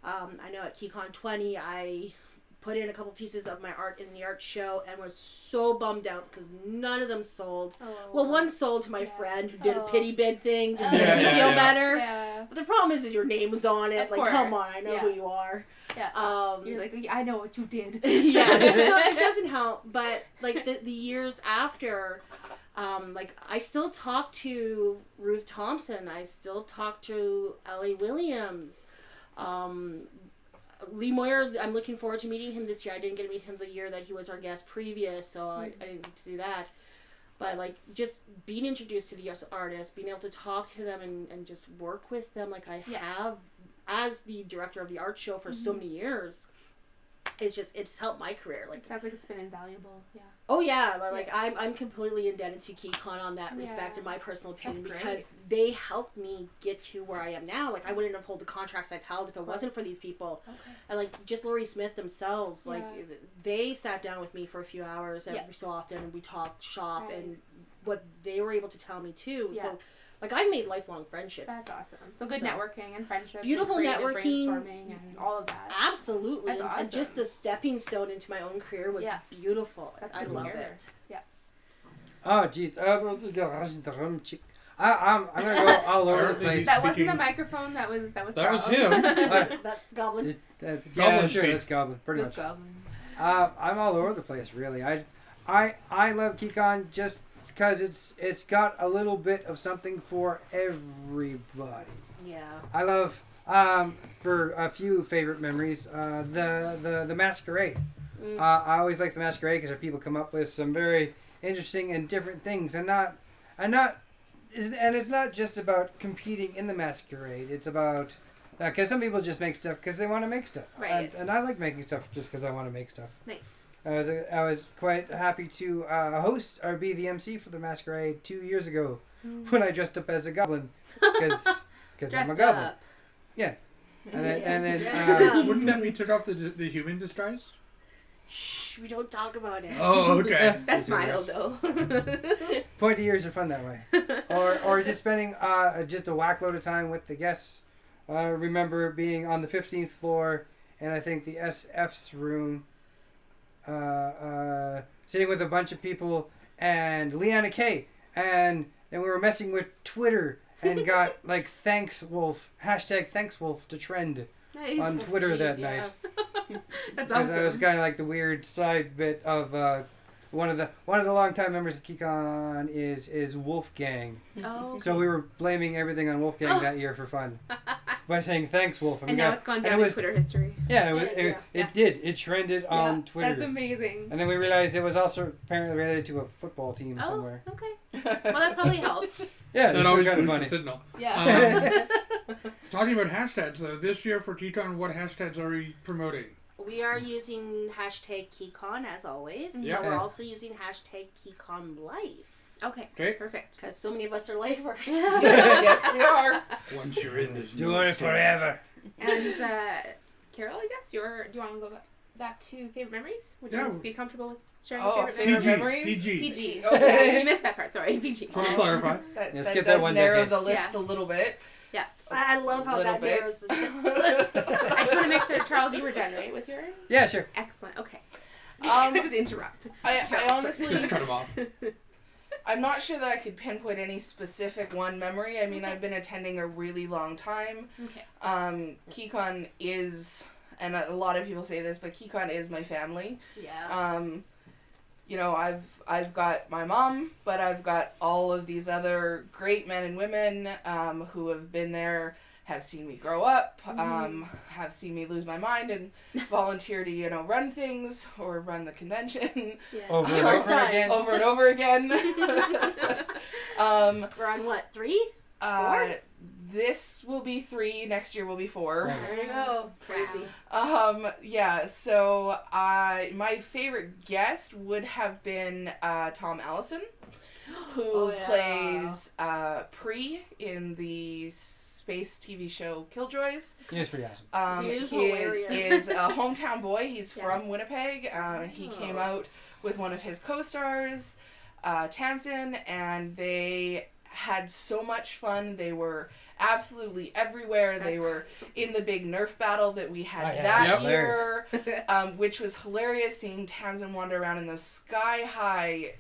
I know at Keycon 20, I put in a couple pieces of my art in the art show and was so bummed out because none of them sold. Oh, well, one sold to my friend who did a pity bid thing just to Yeah, make me yeah, feel yeah. better. Yeah. But the problem is your name was on it. Of Like, come course. on, I know Yeah. who you are. Yeah. You're like, I know what you did. Yeah, so it doesn't help. But like the years after, like I still talk to Ruth Thompson. I still talk to Ellie Williams. Lee Moyer, I'm looking forward to meeting him this year. I didn't get to meet him the year that he was our guest previous, so I didn't get to do that. But like just being introduced to the artists, being able to talk to them and just work with them like I have as the director of the art show for so many years, it's helped my career. Like, It sounds like it's been invaluable. Yeah. oh yeah, like I'm completely indebted to Keycon on that respect, in my personal opinion, because they helped me get to where I am now. Like I wouldn't have held the contracts I've held if it wasn't for these people. Okay. And like just Laurie Smith themselves, like they sat down with me for a few hours every so often, and we talked shop and what they were able to tell me too. Yeah. So like I've made lifelong friendships. That's awesome. So good networking and friendship. Beautiful and creative networking. brainstorming and all of that. Absolutely. That's And just the stepping stone into my own career was beautiful. That's I good to love hear. it. Yeah. Oh, geez. I'm gonna go all over the place. That wasn't Speaking- the microphone. That was That was Charles. him. That goblin. Yeah, Goblin sure, speak. that's Goblin, pretty That's much. Goblin. I'm all over the place, really. I love Keycon just because it's got a little bit of something for everybody. Yeah. I love for a few favorite memories the masquerade. I always like the masquerade because people come up with some very interesting and different things, and it's not just about competing in the masquerade. It's about because some people just make stuff because they want to make stuff, Right. and I like making stuff just because I want to make stuff. Nice. I was quite happy to host or be the MC for the masquerade 2 years ago when I dressed up as a goblin because I'm a goblin. Up. Yeah, and then Yeah. Wouldn't that be took off the human disguise? Shh, we don't talk about it. Oh, okay. That's smile though. pointy ears are fun that way. Or just spending just a whack load of time with the guests. I remember being on the 15th floor and I think the SF's room, sitting with a bunch of people and Leanna Kay, and then we were messing with Twitter and got like #Thanks Wolf to trend Nice. on Twitter that Jeez, night. That's Because awesome. that was kind of like the weird side bit of one of the longtime members of Keycon is Wolfgang. Oh. Okay. So we were blaming everything on Wolfgang that year for fun by saying thanks Wolf. And now it's gone down in Twitter history. Yeah, Yeah. it did. It trended on Twitter. That's amazing. And then we realized it was also apparently related to a football team somewhere. Okay. Well, that probably helped. Yeah, That it's always kind of boosts the funny. signal. Yeah. Talking about hashtags, though, this year for Keycon, what hashtags are we promoting? We are using #Keycon as always. Yeah. But we're also using #Keycon Life. Okay. Okay. Perfect. Because so many of us are lifers. Yes, we are. Once you're in this Doing it forever. And Carol, I guess do you want to go back to favorite memories? Would Yeah. you be comfortable with sharing Oh, favorite favorite memories? memories? PG. PG. Okay. You missed that part. Sorry, PG. Just want to clarify. That Yeah, skip does that one narrow decade. the list a little bit. I love how Little that bit. narrows the list. I just want to make sure, Charles, you were done, right, with yours? Yeah, sure. Excellent. Okay. Just interrupt. I Just honestly, cut him off. I'm not sure that I could pinpoint any specific one memory. I mean, I've been attending a really long time. Okay. Keycon is, and a lot of people say this, but Keycon is my family. Yeah. you know, I've got my mom, but I've got all of these other great men and women who have been there, have seen me grow up, have seen me lose my mind and volunteer to, you know, run things or run the convention Over and over again. over and over again. We're on what, 3? 4? This will be 3, next year will be 4. There you go. Crazy. Yeah, so my favorite guest would have been Tom Allison, who plays Pre in the space TV show Killjoys. He is pretty awesome. He is hilarious. Is a hometown boy. He's from Winnipeg. He came out with one of his co-stars, Tamsin, and they had so much fun. They were absolutely everywhere. They were in the big Nerf battle that we had that year, which was hilarious, seeing Tamsin wander around in those sky-high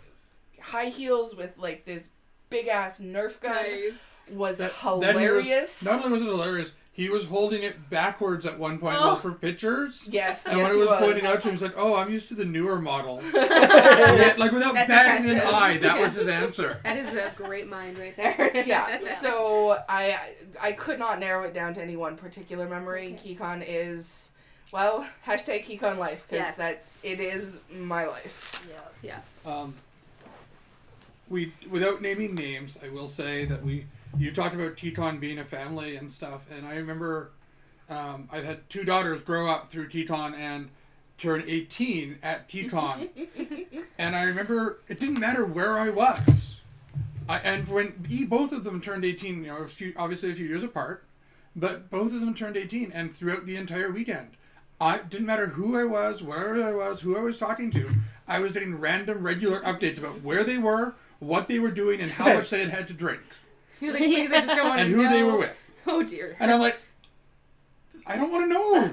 heels with, like, this big-ass Nerf gun. Was hilarious. Not only was it hilarious, he was holding it backwards at one point for pictures. Yes, and when it was pointing out to him, he was like, "Oh, I'm used to the newer model." Like without batting an eye, that was his answer. That is a great mind right there. Yeah. So I could not narrow it down to any one particular memory. Okay. Keycon is, well, hashtag Keycon life, because it is my life. Yeah. We, without naming names, I will say that you talked about Keycon being a family and stuff, and I remember I've had 2 daughters grow up through Keycon and turn 18 at Keycon. And I remember it didn't matter where I was. And when both of them turned 18, you know, obviously a few years apart, but both of them turned 18, and throughout the entire weekend, I didn't matter who I was, where I was, who I was talking to, I was getting random, regular updates about where they were, what they were doing, and how much they had to drink. You're like, please, I just don't want to And know. who they were with. Oh, dear. And I'm like, I don't want to know.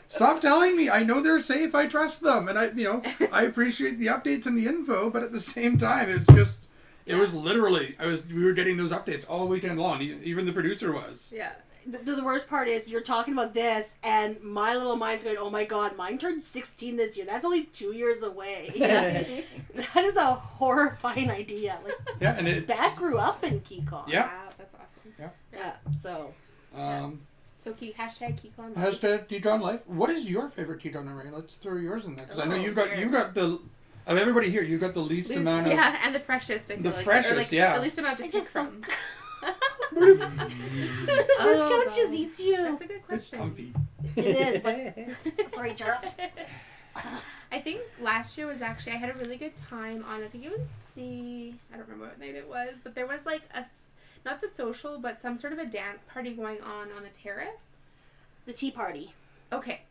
Stop telling me. I know they're safe. I trust them. And I appreciate the updates and the info, but at the same time, it's just, it was literally, we were getting those updates all weekend long. Even the producer was. Yeah. The worst part is you're talking about this, and my little mind's going, oh my god, mine turned 16 this year. That's only 2 years away. That is a horrifying idea. Like, yeah, and Dad grew up in Keycon. Yeah. Wow, that's awesome. Yeah. So. So hashtag Keycon. Hashtag Keycon life. What is your favorite Keycon memory? Let's throw yours in there, because I know you've got the. Of everybody here, you've got the least amount of. Yeah, and the freshest. I feel the like. freshest, or like, yeah. The least amount to pick from. This couch just eats you. That's a good question. It's comfy. It is, but sorry, Charles. I think last year was actually, I had a really good time on, I think it was I don't remember what night it was, but there was like not the social, but some sort of a dance party going on the terrace. The tea party. Okay.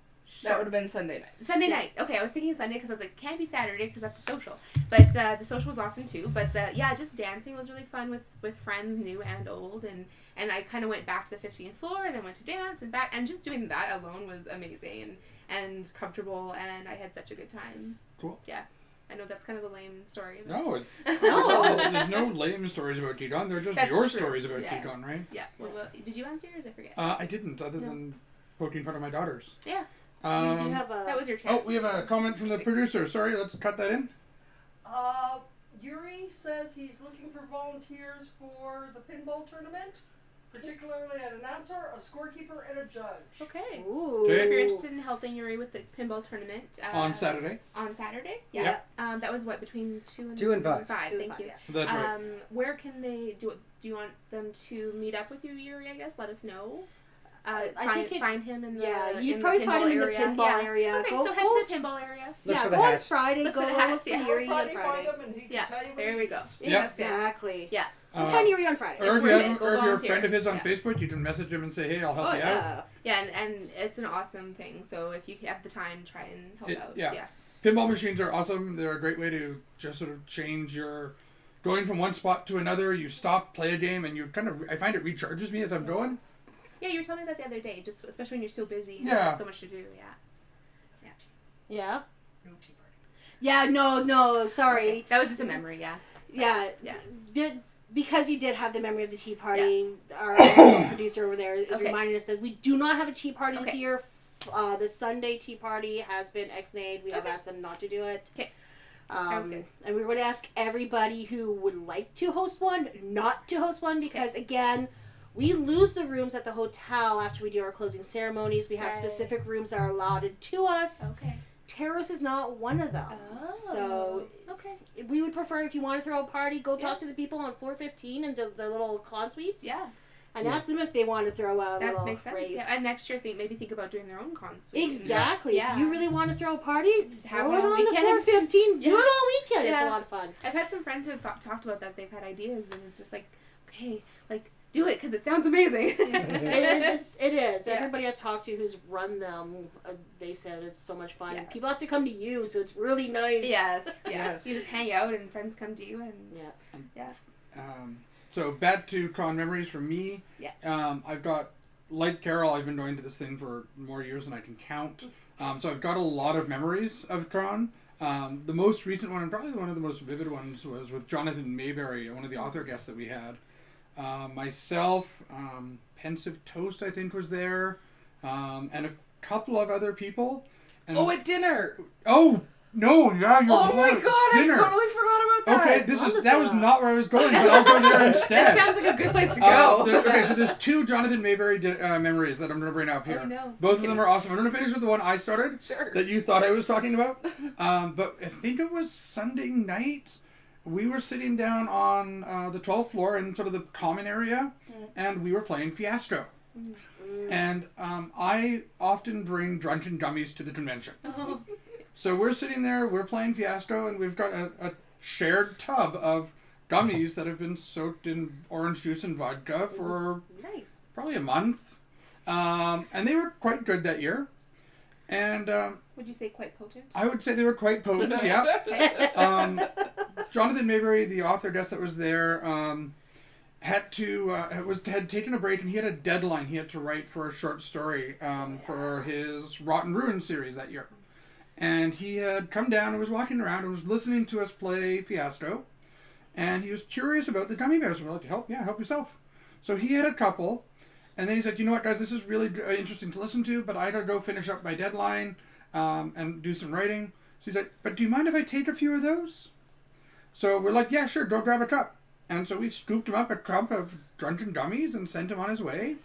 That would have been Sunday night. Sunday night. Okay, I was thinking Sunday because I was like, can't be Saturday because that's the social. But the social was awesome too. But just dancing was really fun with friends, new and old. And I kind of went back to the 15th floor and I went to dance and back. And just doing that alone was amazing and comfortable. And I had such a good time. Cool. Yeah. I know that's kind of a lame story. But No, there's no lame stories about Keycon. They're just That's your true. stories about Yeah. Keycon, right? Yeah. Well, did you answer yours? I forget. I didn't, other than poking fun at my daughters. Yeah. You have a... That was your chance. Oh, we have a comment from the producer. Sorry, let's cut that in. Yuri says he's looking for volunteers for the pinball tournament, particularly an announcer, a scorekeeper, and a judge. Okay. Ooh. So if you're interested in helping Yuri with the pinball tournament On Saturday. On Saturday, Yeah. that was what, between 2 and 5. 5. 2 and Thank 5, you. yes. That's right. Where can they do? You want them to meet up with you, Yuri? I guess. Let us know. Find him in the you'd probably find him in the pinball area. Okay, Go, so head to the pinball area. Look yeah, for the go on hat. Friday. Look Go for the look hat, for yeah. Yuri on Friday, Friday. find him and he can Yeah, tell you what there he we go. needs. Yeah. Exactly. Yeah. Go find Yuri on Friday. Or if you worth have, it. Go or if you're a volunteer. friend of his on Yeah. Facebook, you can message him and say, "Hey, I'll help Oh you out." yeah. Yeah, and it's an awesome thing. So if you have the time, try and help out. Yeah. Pinball machines are awesome. They're a great way to just sort of change your going from one spot to another. You stop, play a game, and I find it recharges me as I'm going. Yeah, you were telling me that the other day, just especially when you're so busy and Yeah. have so much to do. Yeah. Yeah. No tea party. Yeah. No. Sorry. Okay. That was just a memory. Yeah. Yeah. Yeah. Because you did have the memory of the tea party, our producer over there is Okay. reminding us that we do not have a tea party this Okay. year The Sunday tea party has been ex-nayed. We have asked them not to do it. Okay. Sounds good. And we're going to ask everybody who would like to host one not to host one because, again, we lose the rooms at the hotel after we do our closing ceremonies. We have specific rooms that are allotted to us. Okay. Terrace is not one of them. Oh. So okay. we would prefer if you want to throw a party, go talk to the people on floor 15 and the little con suites. Yeah. And ask them if they want to throw a That little makes sense. rave. Yeah. And next year, maybe think about doing their own concert. Exactly. Yeah. If you really want to throw a party, Have throw it it all on the weekend. floor 15. Do Yeah. it all weekend. It's Yeah. a lot of fun. I've had some friends who have talked about that. They've had ideas, and it's just like, okay, like, do it because it sounds amazing. It is. Yeah. Everybody I've talked to who's run them, they said it's so much fun. Yeah. People have to come to you, so it's really nice. Yes. Yes. You just hang out, and friends come to you, and So back to con memories for me. Yeah. I've got, like Carol, I've been going to this thing for more years than I can count. So I've got a lot of memories of con. The most recent one, and probably one of the most vivid ones, was with Jonathan Mayberry, one of the author guests that we had. Myself, Pensive Toast, I think, was there, and a couple of other people. And at dinner. Oh no! Yeah, you're Oh my right. god, Dinner. I totally forgot about that. Okay, that was not where I was going, but I'll go there instead. That sounds like a good place to go. So there's two Jonathan Mayberry memories that I'm going to bring up here. Oh, no. Both of them are awesome. I'm going to finish with the one I started Sure. that you thought I was talking about. But I think it was Sunday night. We were sitting down on the 12th floor in sort of the common area, and we were playing Fiasco. And I often bring drunken gummies to the convention. Oh. So we're sitting there, we're playing Fiasco, and we've got a shared tub of gummies that have been soaked in orange juice and vodka for Nice. probably a month. And they were quite good that year. And Would you say quite potent? I would say they were quite potent, yeah. Jonathan Mayberry, the author guest that was there, had taken a break, and he had a deadline he had to write for a short story for his Rotten Ruin series that year. And he had come down and was walking around and was listening to us play Fiasco, and he was curious about the gummy bears. And we're like, help yourself. So he had a couple, and then he's like, you know what, guys, this is really interesting to listen to, but I gotta go finish up my deadline and do some writing. So he's like, but do you mind if I take a few of those? So we're like, yeah, sure, go grab a cup. And so we scooped him up a cup of drunken gummies and sent him on his way.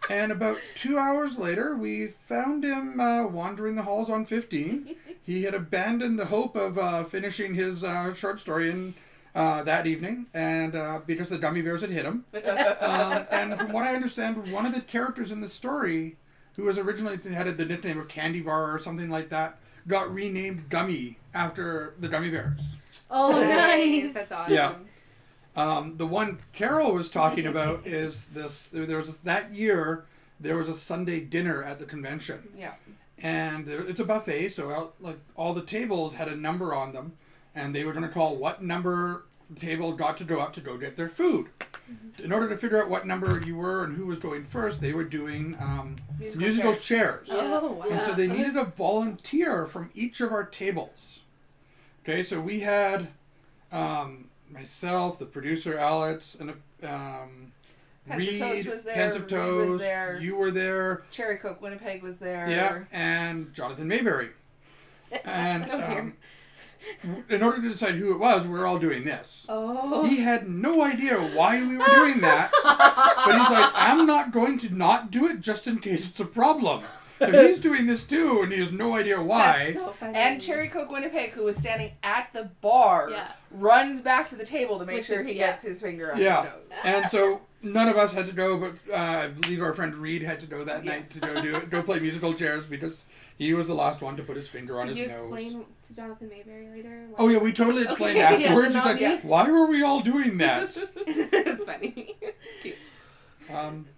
And about 2 hours later, we found him wandering the halls on 15. He had abandoned the hope of finishing his short story in that evening, and because the gummy bears had hit him. And from what I understand, one of the characters in the story, who was originally had the nickname of Candy Bar or something like that, got renamed Gummy after the gummy bears. Oh, nice. That's awesome. Yeah. The one Carol was talking about is this. That year there was a Sunday dinner at the convention. Yeah. And it's a buffet, so all the tables had a number on them, and they were going to call what number the table got to go up to go get their food. In order to figure out what number you were and who was going first, they were doing musical chairs. Oh, wow. And so they needed a volunteer from each of our tables. Okay, so we had myself, the producer Alex, and Pensive Toast was there, Pensive Reed Toast, was there. you were there. Cherry Coke Winnipeg was there. Yeah, and Jonathan Mayberry. And Oh, dear. in order to decide who it was, we're all doing this. Oh. He had no idea why we were doing that, but he's like, I'm not going to not do it just in case it's a problem. So he's doing this too, and he has no idea why. That's so funny. And Cherry Coke Winnipeg, who was standing at the bar, Yeah. runs back to the table to make With sure his- he yeah. gets his finger on Yeah. his nose. And so none of us had to go, but I believe our friend Reed had to go that night to go play musical chairs because he was the last one to put his finger on Did his you nose. explain to Jonathan Mayberry later? Oh yeah, we totally explained Okay. afterwards. Yeah, He's like, not me. why were we all doing that? It's funny. Cute.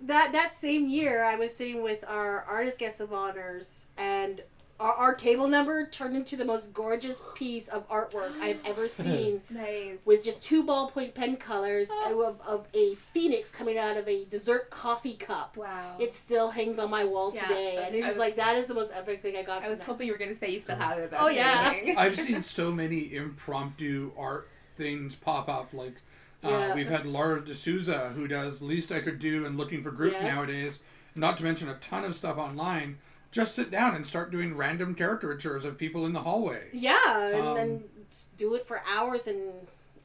That same year, I was sitting with our artist guest of honors, and our table number turned into the most gorgeous piece of artwork I've ever seen. Nice. With just 2 ballpoint pen colors of a phoenix coming out of a dessert coffee cup. Wow. It still hangs on my wall Yeah, today, that's- and it's just like that is the most epic thing I got. I from was that. hoping you were going to say you still have it. Oh, yeah. I've seen so many impromptu art things pop up. Like Yeah. we've had Laura D'Souza, who does Least I Could Do and Looking for Group Yes. nowadays. Not to mention a ton of stuff online. just sit down and start doing random caricatures of people in the hallway. Yeah, and then do it for hours and.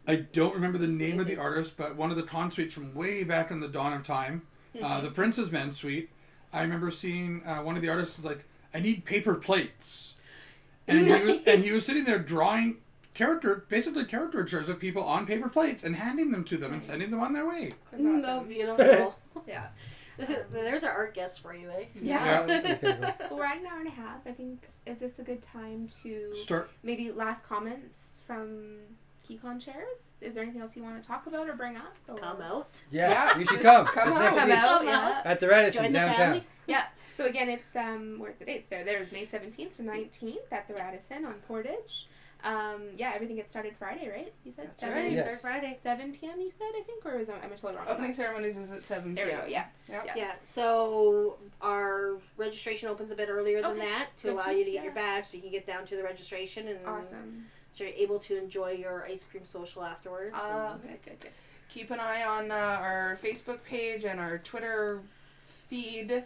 I don't remember the It's name of the amazing. artist, but one of the con suites from way back in the dawn of time, the Prince's Men suite. I remember seeing one of the artists was like, "I need paper plates," and he was sitting there drawing basically caricatures of people on paper plates and handing them to them and sending them on their way. That's No, awesome. beautiful. Yeah. There's our art guest for you, eh? Yeah. Yeah. Well, we're at an hour and a half. I think, is this a good time to Start. maybe last comments from Keycon chairs? Is there anything else you want to talk about or bring up? Or? Come out. Yeah, you should just come. come It's on. next Come week out, Come yeah. at the Radisson Join the downtown. family. Yeah. So again, it's where's the dates there? There's May 17th to 19th at the Radisson on Portage. Yeah, everything gets started Friday, right? You said That's 7 right. Yes. Friday. 7 p.m. You said, I think, or is am I totally wrong? Opening ceremonies is at 7 There we go. Yeah. Yep. Yeah. Yeah, so our registration opens a bit earlier than Okay. that to Good allow to- you to get yeah. your badge so you can get down to the registration and Awesome. so you're able to enjoy your ice cream social afterwards. Oh, and- good. Keep an eye on our Facebook page and our Twitter feed.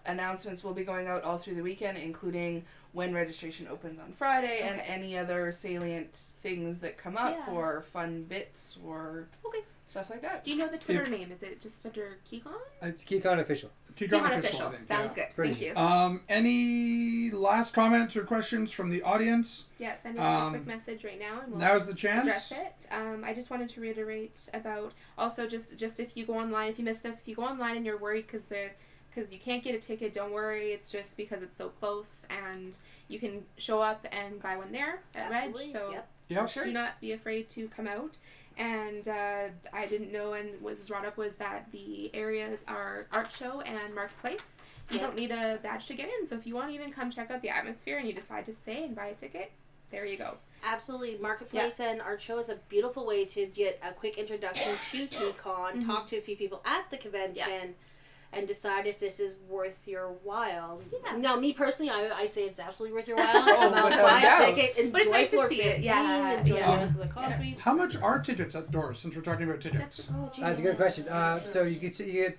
Announcements will be going out all through the weekend, including when registration opens on Friday and Okay. any other salient things that come up Yeah. or fun bits or Okay. stuff like that. Do you know the Twitter name? Is it just under Keycon? It's Keycon official. Keycon official, I think. Sounds yeah. good. Pretty Thank you. Any last comments or questions from the audience? Yeah, send us a quick message right now and we'll Now's the chance. address it. I just wanted to reiterate about also just if you go online, if you missed this, if you go online and you're worried because you can't get a ticket, don't worry. It's just because it's so close and you can show up and buy one there at Reg. Absolutely, So yep. Yep. Sure. do not be afraid to come out. And I didn't know, and what was brought up was that the areas are art show and marketplace. You Yep. don't need a badge to get in. So if you want to even come check out the atmosphere and you decide to stay and buy a ticket, there you go. Absolutely. Marketplace and art show is a beautiful way to get a quick introduction to Keycon, talk to a few people at the convention, and decide if this is worth your while. Yeah. Now, me personally, I say it's absolutely worth your while. Oh, Come out, without buy doubt. a ticket, enjoy But it's nice to floor see it, 15, yeah, enjoy yeah. the rest of the con suites. How much are tickets at doors, since we're talking about tickets? That's, oh, geez. That's a good question. So you get,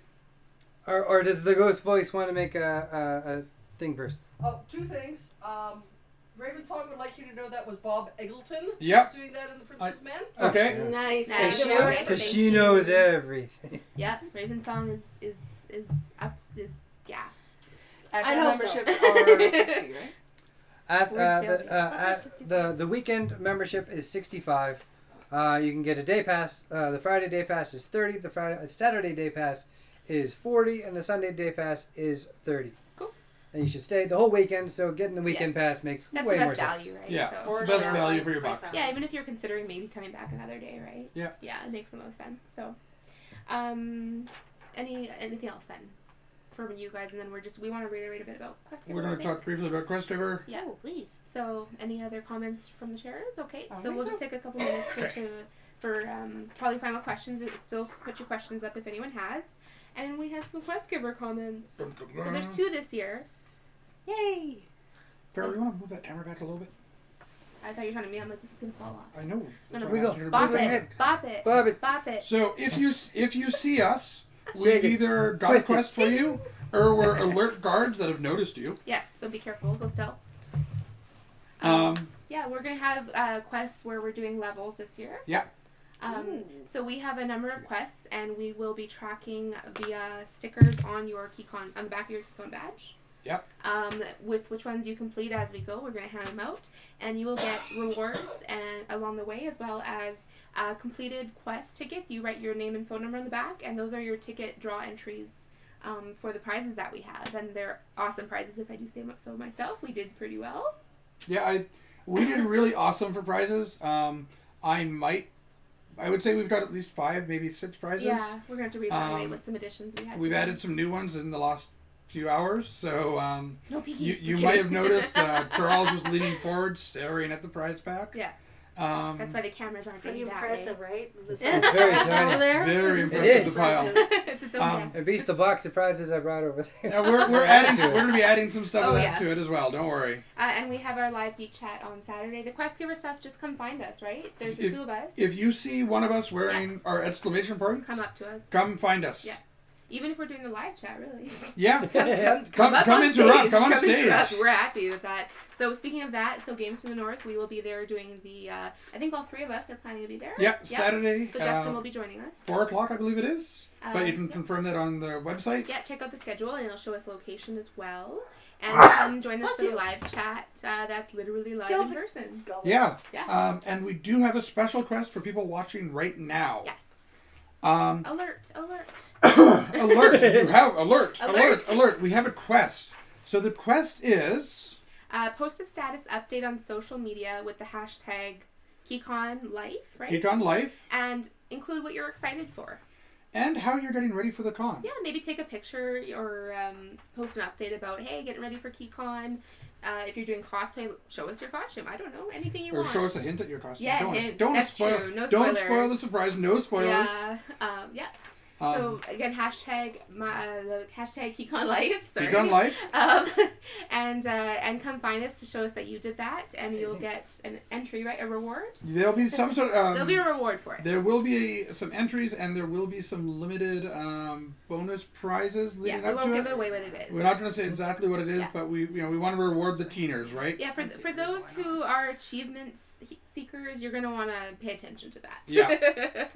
or does the ghost voice want to make a thing first? Oh, two things. Raven Song would like you to know that was Bob Eggleton Yep. doing that in The Princess Man. Okay. Yeah. Nice. Nice. Thank you. Sure. Because Thank she you. knows everything. Yeah, Raven Song is up yeah. I At hope so. memberships are 60, right? At the weekend membership is $65. You can get a day pass. The Friday day pass is $30. The Saturday day pass is $40, and the Sunday day pass is $30. Cool. And you should stay the whole weekend. So getting the weekend pass makes That's way the more best sense. value, right? Yeah. So. For It's the best sure. value for your buck. Yeah, even if you're considering maybe coming back another day, right? Yeah. Yeah, it makes the most sense. So, anything else then from you guys, and then we want to reiterate a bit about Quest Giver, We're going I to think. talk briefly about Questiver. Yeah. Oh, please. So, any other comments from the chairs? Okay, I so think we'll so. just take a couple minutes for probably final questions. Still put your questions up if anyone has, and we have some Quest Giver comments. So there's 2 this year. Yay. Carol, you want to move that camera back a little bit? I thought you were talking to me. I'm like, this is gonna fall off. I know. That's No, why I Wiggle. asked you to Bop move Wiggle it. ahead. it, bop it, Bob it. bop it. So if you see us, we've Shake it. either got Twist a it. quest for you, or we're alert guards that have noticed you. Yes, so be careful. Go stealth. Um, Yeah, we're going to have quests where we're doing levels this year. Yeah. So we have a number of quests, and we will be tracking via stickers on your Keycon, on the back of your Keycon badge. Yep. With which ones you complete as we go. We're going to hand them out, and you will get rewards and along the way, as well as completed quest tickets. You write your name and phone number on the back, and those are your ticket draw entries for the prizes that we have. And they're awesome prizes, if I do say so myself. We did pretty well. yeah, we did really awesome for prizes. I would say we've got at least 5, maybe 6 prizes. Yeah, we're going to have to reevaluate with some additions we had. We've to added some new ones in the last few hours, so No peeking. you might have noticed Charles was leaning forward, staring at the prize pack. Yeah. Um, That's why the cameras aren't Pretty doing that impressive, way. right? The It's very size shiny. over there. Very It's impressive, is. the pile. It's its own Um, test. It beats the box of prizes I brought over there. Yeah, we're adding. We're going to be adding some stuff Oh, of that yeah. to it as well. Don't worry. And we have our live Geek chat on Saturday. The Quest Giver stuff, just come find us, right? There's the 2 of us. If you see one of us wearing our exclamation points, Come up to us. come find us. Yeah. Even if we're doing the live chat, really. Yeah. Come up on interrupt. stage. Come on stage. Interrupt. We're happy with that. So speaking of that, Games from the North, we will be there doing the. I think all three of us are planning to be there. Yeah, Saturday. So Justin will be joining us. 4:00, I believe it is. But you can Yeah. confirm that on the website. Yeah, check out the schedule and it'll show us location as well. And come join us for the live chat. That's literally live in person. Yeah. Yeah. And we do have a special request for people watching right now. Yes. Alert. Alert. You have alert. Alert. We have a quest. So the quest is... Post a status update on social media with the hashtag Keycon Life, right? Keycon Life. And include what you're excited for. And how you're getting ready for the con. Yeah, maybe take a picture or post an update about, hey, getting ready for Keycon. If you're doing cosplay, show us your costume. I don't know, anything you Or want. show us a hint at your costume. Yeah, Don't that's spoil. true. No don't spoilers. spoil the surprise. No spoilers. Yeah. So again, hashtag the hashtag Keycon Life. Sorry. Keycon Life. And come find us to show us that you did that, and you'll get an entry, right? A reward. There'll be some sort of. There'll be a reward for it. There will be some entries, and there will be some limited bonus prizes leading Yeah, we up won't to give it. away what it is. We're not going to say exactly what it is, Yeah. but we want to reward the teeners, right? Yeah, for those who are achievement seekers, you're going to want to pay attention to that. Yeah.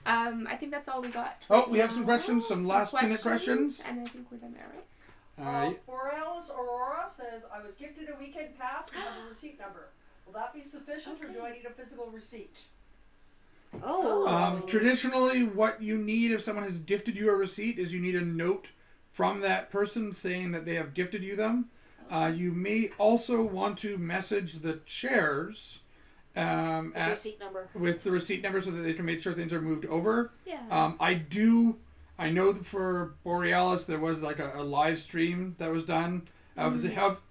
I think that's all we got. Oh, we have some questions, some last-minute questions. And I think we're done there, right? Borealis Aurora says, I was gifted a weekend pass and have a receipt number. Will that be sufficient or do I need a physical receipt? Traditionally, what you need if someone has gifted you a receipt is you need a note from that person saying that they have gifted you them. You may also want to message the chairs receipt number. with the receipt number so that they can make sure things are moved over. Yeah. I know that for Borealis there was like a live stream that was done of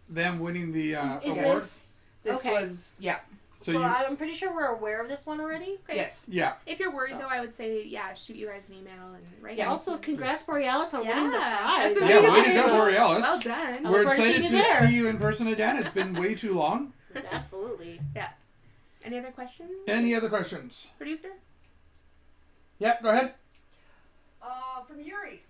them winning the Is award. this This okay? was, yeah. So So you, I'm pretty sure we're aware of this one already. Okay. Yes. yeah. If you're worried, though, I would say, shoot you guys an email and write. Yeah. Also, congrats Borealis on winning the prize. That's Yeah, amazing. way to go, Borealis. Well done. I We're look forward to excited seeing to you there. see you in person again. It's been way too long. Absolutely. Any other questions? Any other questions? Producer? Yeah, go ahead. From Yuri.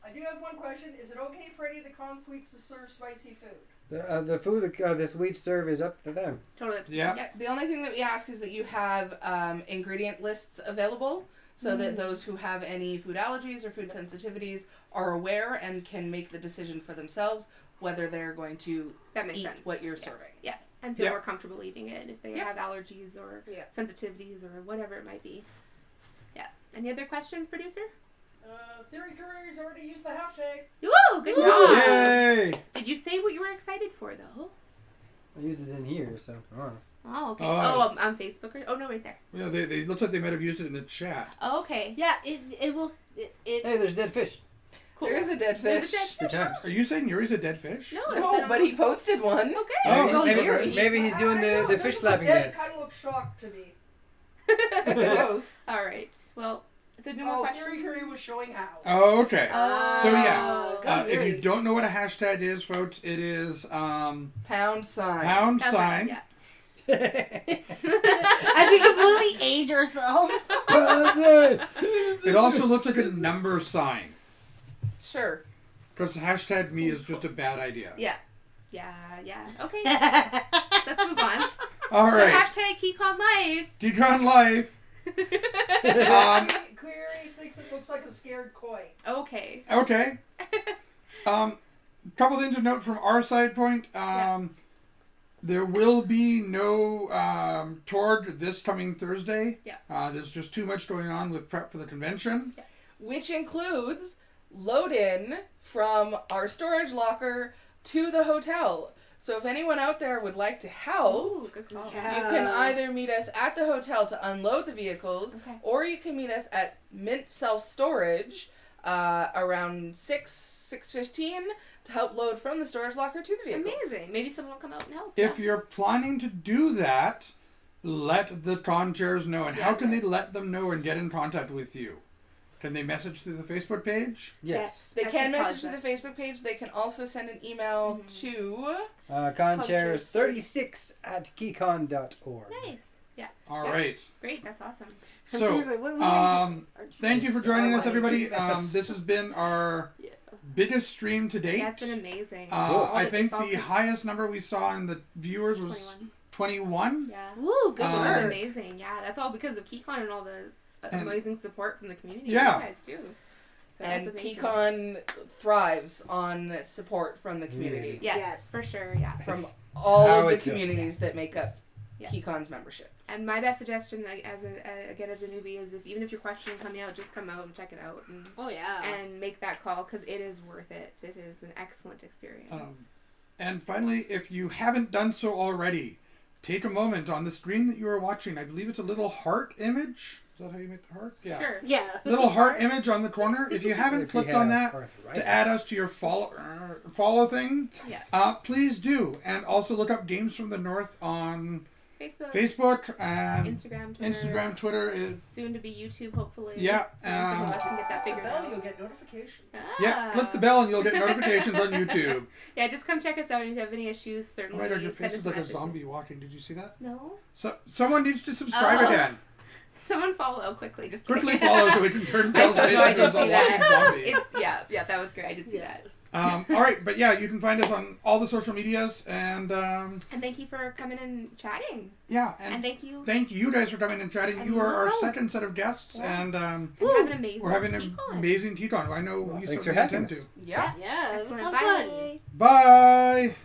I do have one question. Is it okay for any of the con suites to serve spicy food? The food the suites serve is up to them. Totally. Yeah. Yeah, the only thing that we ask is that you have ingredient lists available so that those who have any food allergies or food sensitivities are aware and can make the decision for themselves whether they're going to That makes eat sense. what you're Yeah. serving. Yeah. And feel Yeah. more comfortable eating it if they Yeah. have allergies or sensitivities or whatever it might be. Yeah. Any other questions, producer? Theory Courier's already used the hashtag. Woo! Good job. Yay! Did you say what you were excited for, though? I used it in here, so. Oh, okay. Oh. On Facebook? No, right there. Yeah, they looks like they might have used it in the chat. Oh, okay. Yeah, it will. Hey, there's dead fish. Cool. There's a dead There's fish. a dead Good fish. times. Are you saying Yuri's a dead fish? No, it's No, an- but he posted one. Okay. Oh, Maybe he's doing the fish slapping dance. dance. Kind of looks shocked to me. I suppose. All right. Well, if there's no more Oh, questions. Theory Courier was showing how. Oh, okay. Oh. So yeah, Go if you Yuri. don't know what a hashtag is, folks, it is Pound sign. pound That's sign. right, As we completely age ourselves. It also looks like a number sign. Sure. Because hashtag me is just a bad idea. Yeah. Okay. Let's move on. All So right. hashtag Keycon Life. Keycon Life. Query thinks it looks like a scared koi. Okay. Okay. Couple things to note from our side point. There will be no Torg this coming Thursday. Yeah. There's just too much going on with prep for the convention. Which includes load in from our storage locker to the hotel. So if anyone out there would like to help, Ooh, good call. you can either meet us at the hotel to unload the vehicles, Okay. or you can meet us at Mint Self Storage around 6:15 to help load from the storage locker to the vehicles. Amazing. Maybe someone will come out and help. If you're planning to do that, let the con chairs know. And how can they Yes. let them know and get in contact with you? Can they message through the Facebook page? Yes. They That's can the message to process. the Facebook page. They can also send an email to... Conchairs36 at keycon.org. Nice. Yeah. All Yeah. right. Great. That's awesome. And So, you're like, thank you for joining us, everybody. Yes. This has been our Yeah. biggest stream to date. Yeah, it's been amazing. I It's think all the good. highest number we saw in the viewers was 21. 21. Yeah. Woo, good Um, Which is work. amazing. Yeah, that's all because of Keycon and all the And- amazing support from the community. Yeah. You guys too. So And that's amazing. Keycon thrives on support from the community. Yes, Yes. for sure. Yeah. From It's all how of the it feels. communities that make up Yeah. Keycon's membership. And my best suggestion, like, as a newbie, is even if you're questioning coming out, just come out and check it out and Oh yeah. and make that call because it is worth it. It is an excellent experience. And finally, if you haven't done so already, take a moment on the screen that you are watching. I believe it's a little heart image. Is that how you make the heart? Yeah. Sure. Yeah. Little heart image on the corner. If you haven't If you clicked on have that arthritis. to add us to your follow thing, Yeah. please do. And also look up Games from the North on Facebook and Instagram, Twitter is soon to be YouTube, hopefully. Yeah, Some of us can get that The figured bell, out. you'll get notifications. yeah. Click the bell and you'll get notifications on YouTube. Yeah, just come check us out. And if you have any issues, Oh certainly my god, your send face us is like a messages. zombie walking. Did you see that? No. So someone needs to subscribe Oh. again. Someone follow quickly. Just Quickly kidding. follow so we can turn I Bell's don't face know, I into did a see walking that. zombie. It's yeah, that was great. I did see Yeah. that. All right, but yeah, you can find us on all the social medias, and And thank you for coming and chatting. yeah, And and thank you. thank you guys for coming and chatting. And You are our welcome. second set of guests, Yeah. and And have an amazing we're having an Keycon. amazing Keycon. I know Well, we thanks certainly for having intend us. to. Yeah. Yeah. It was Excellent. fun. Bye. Bye.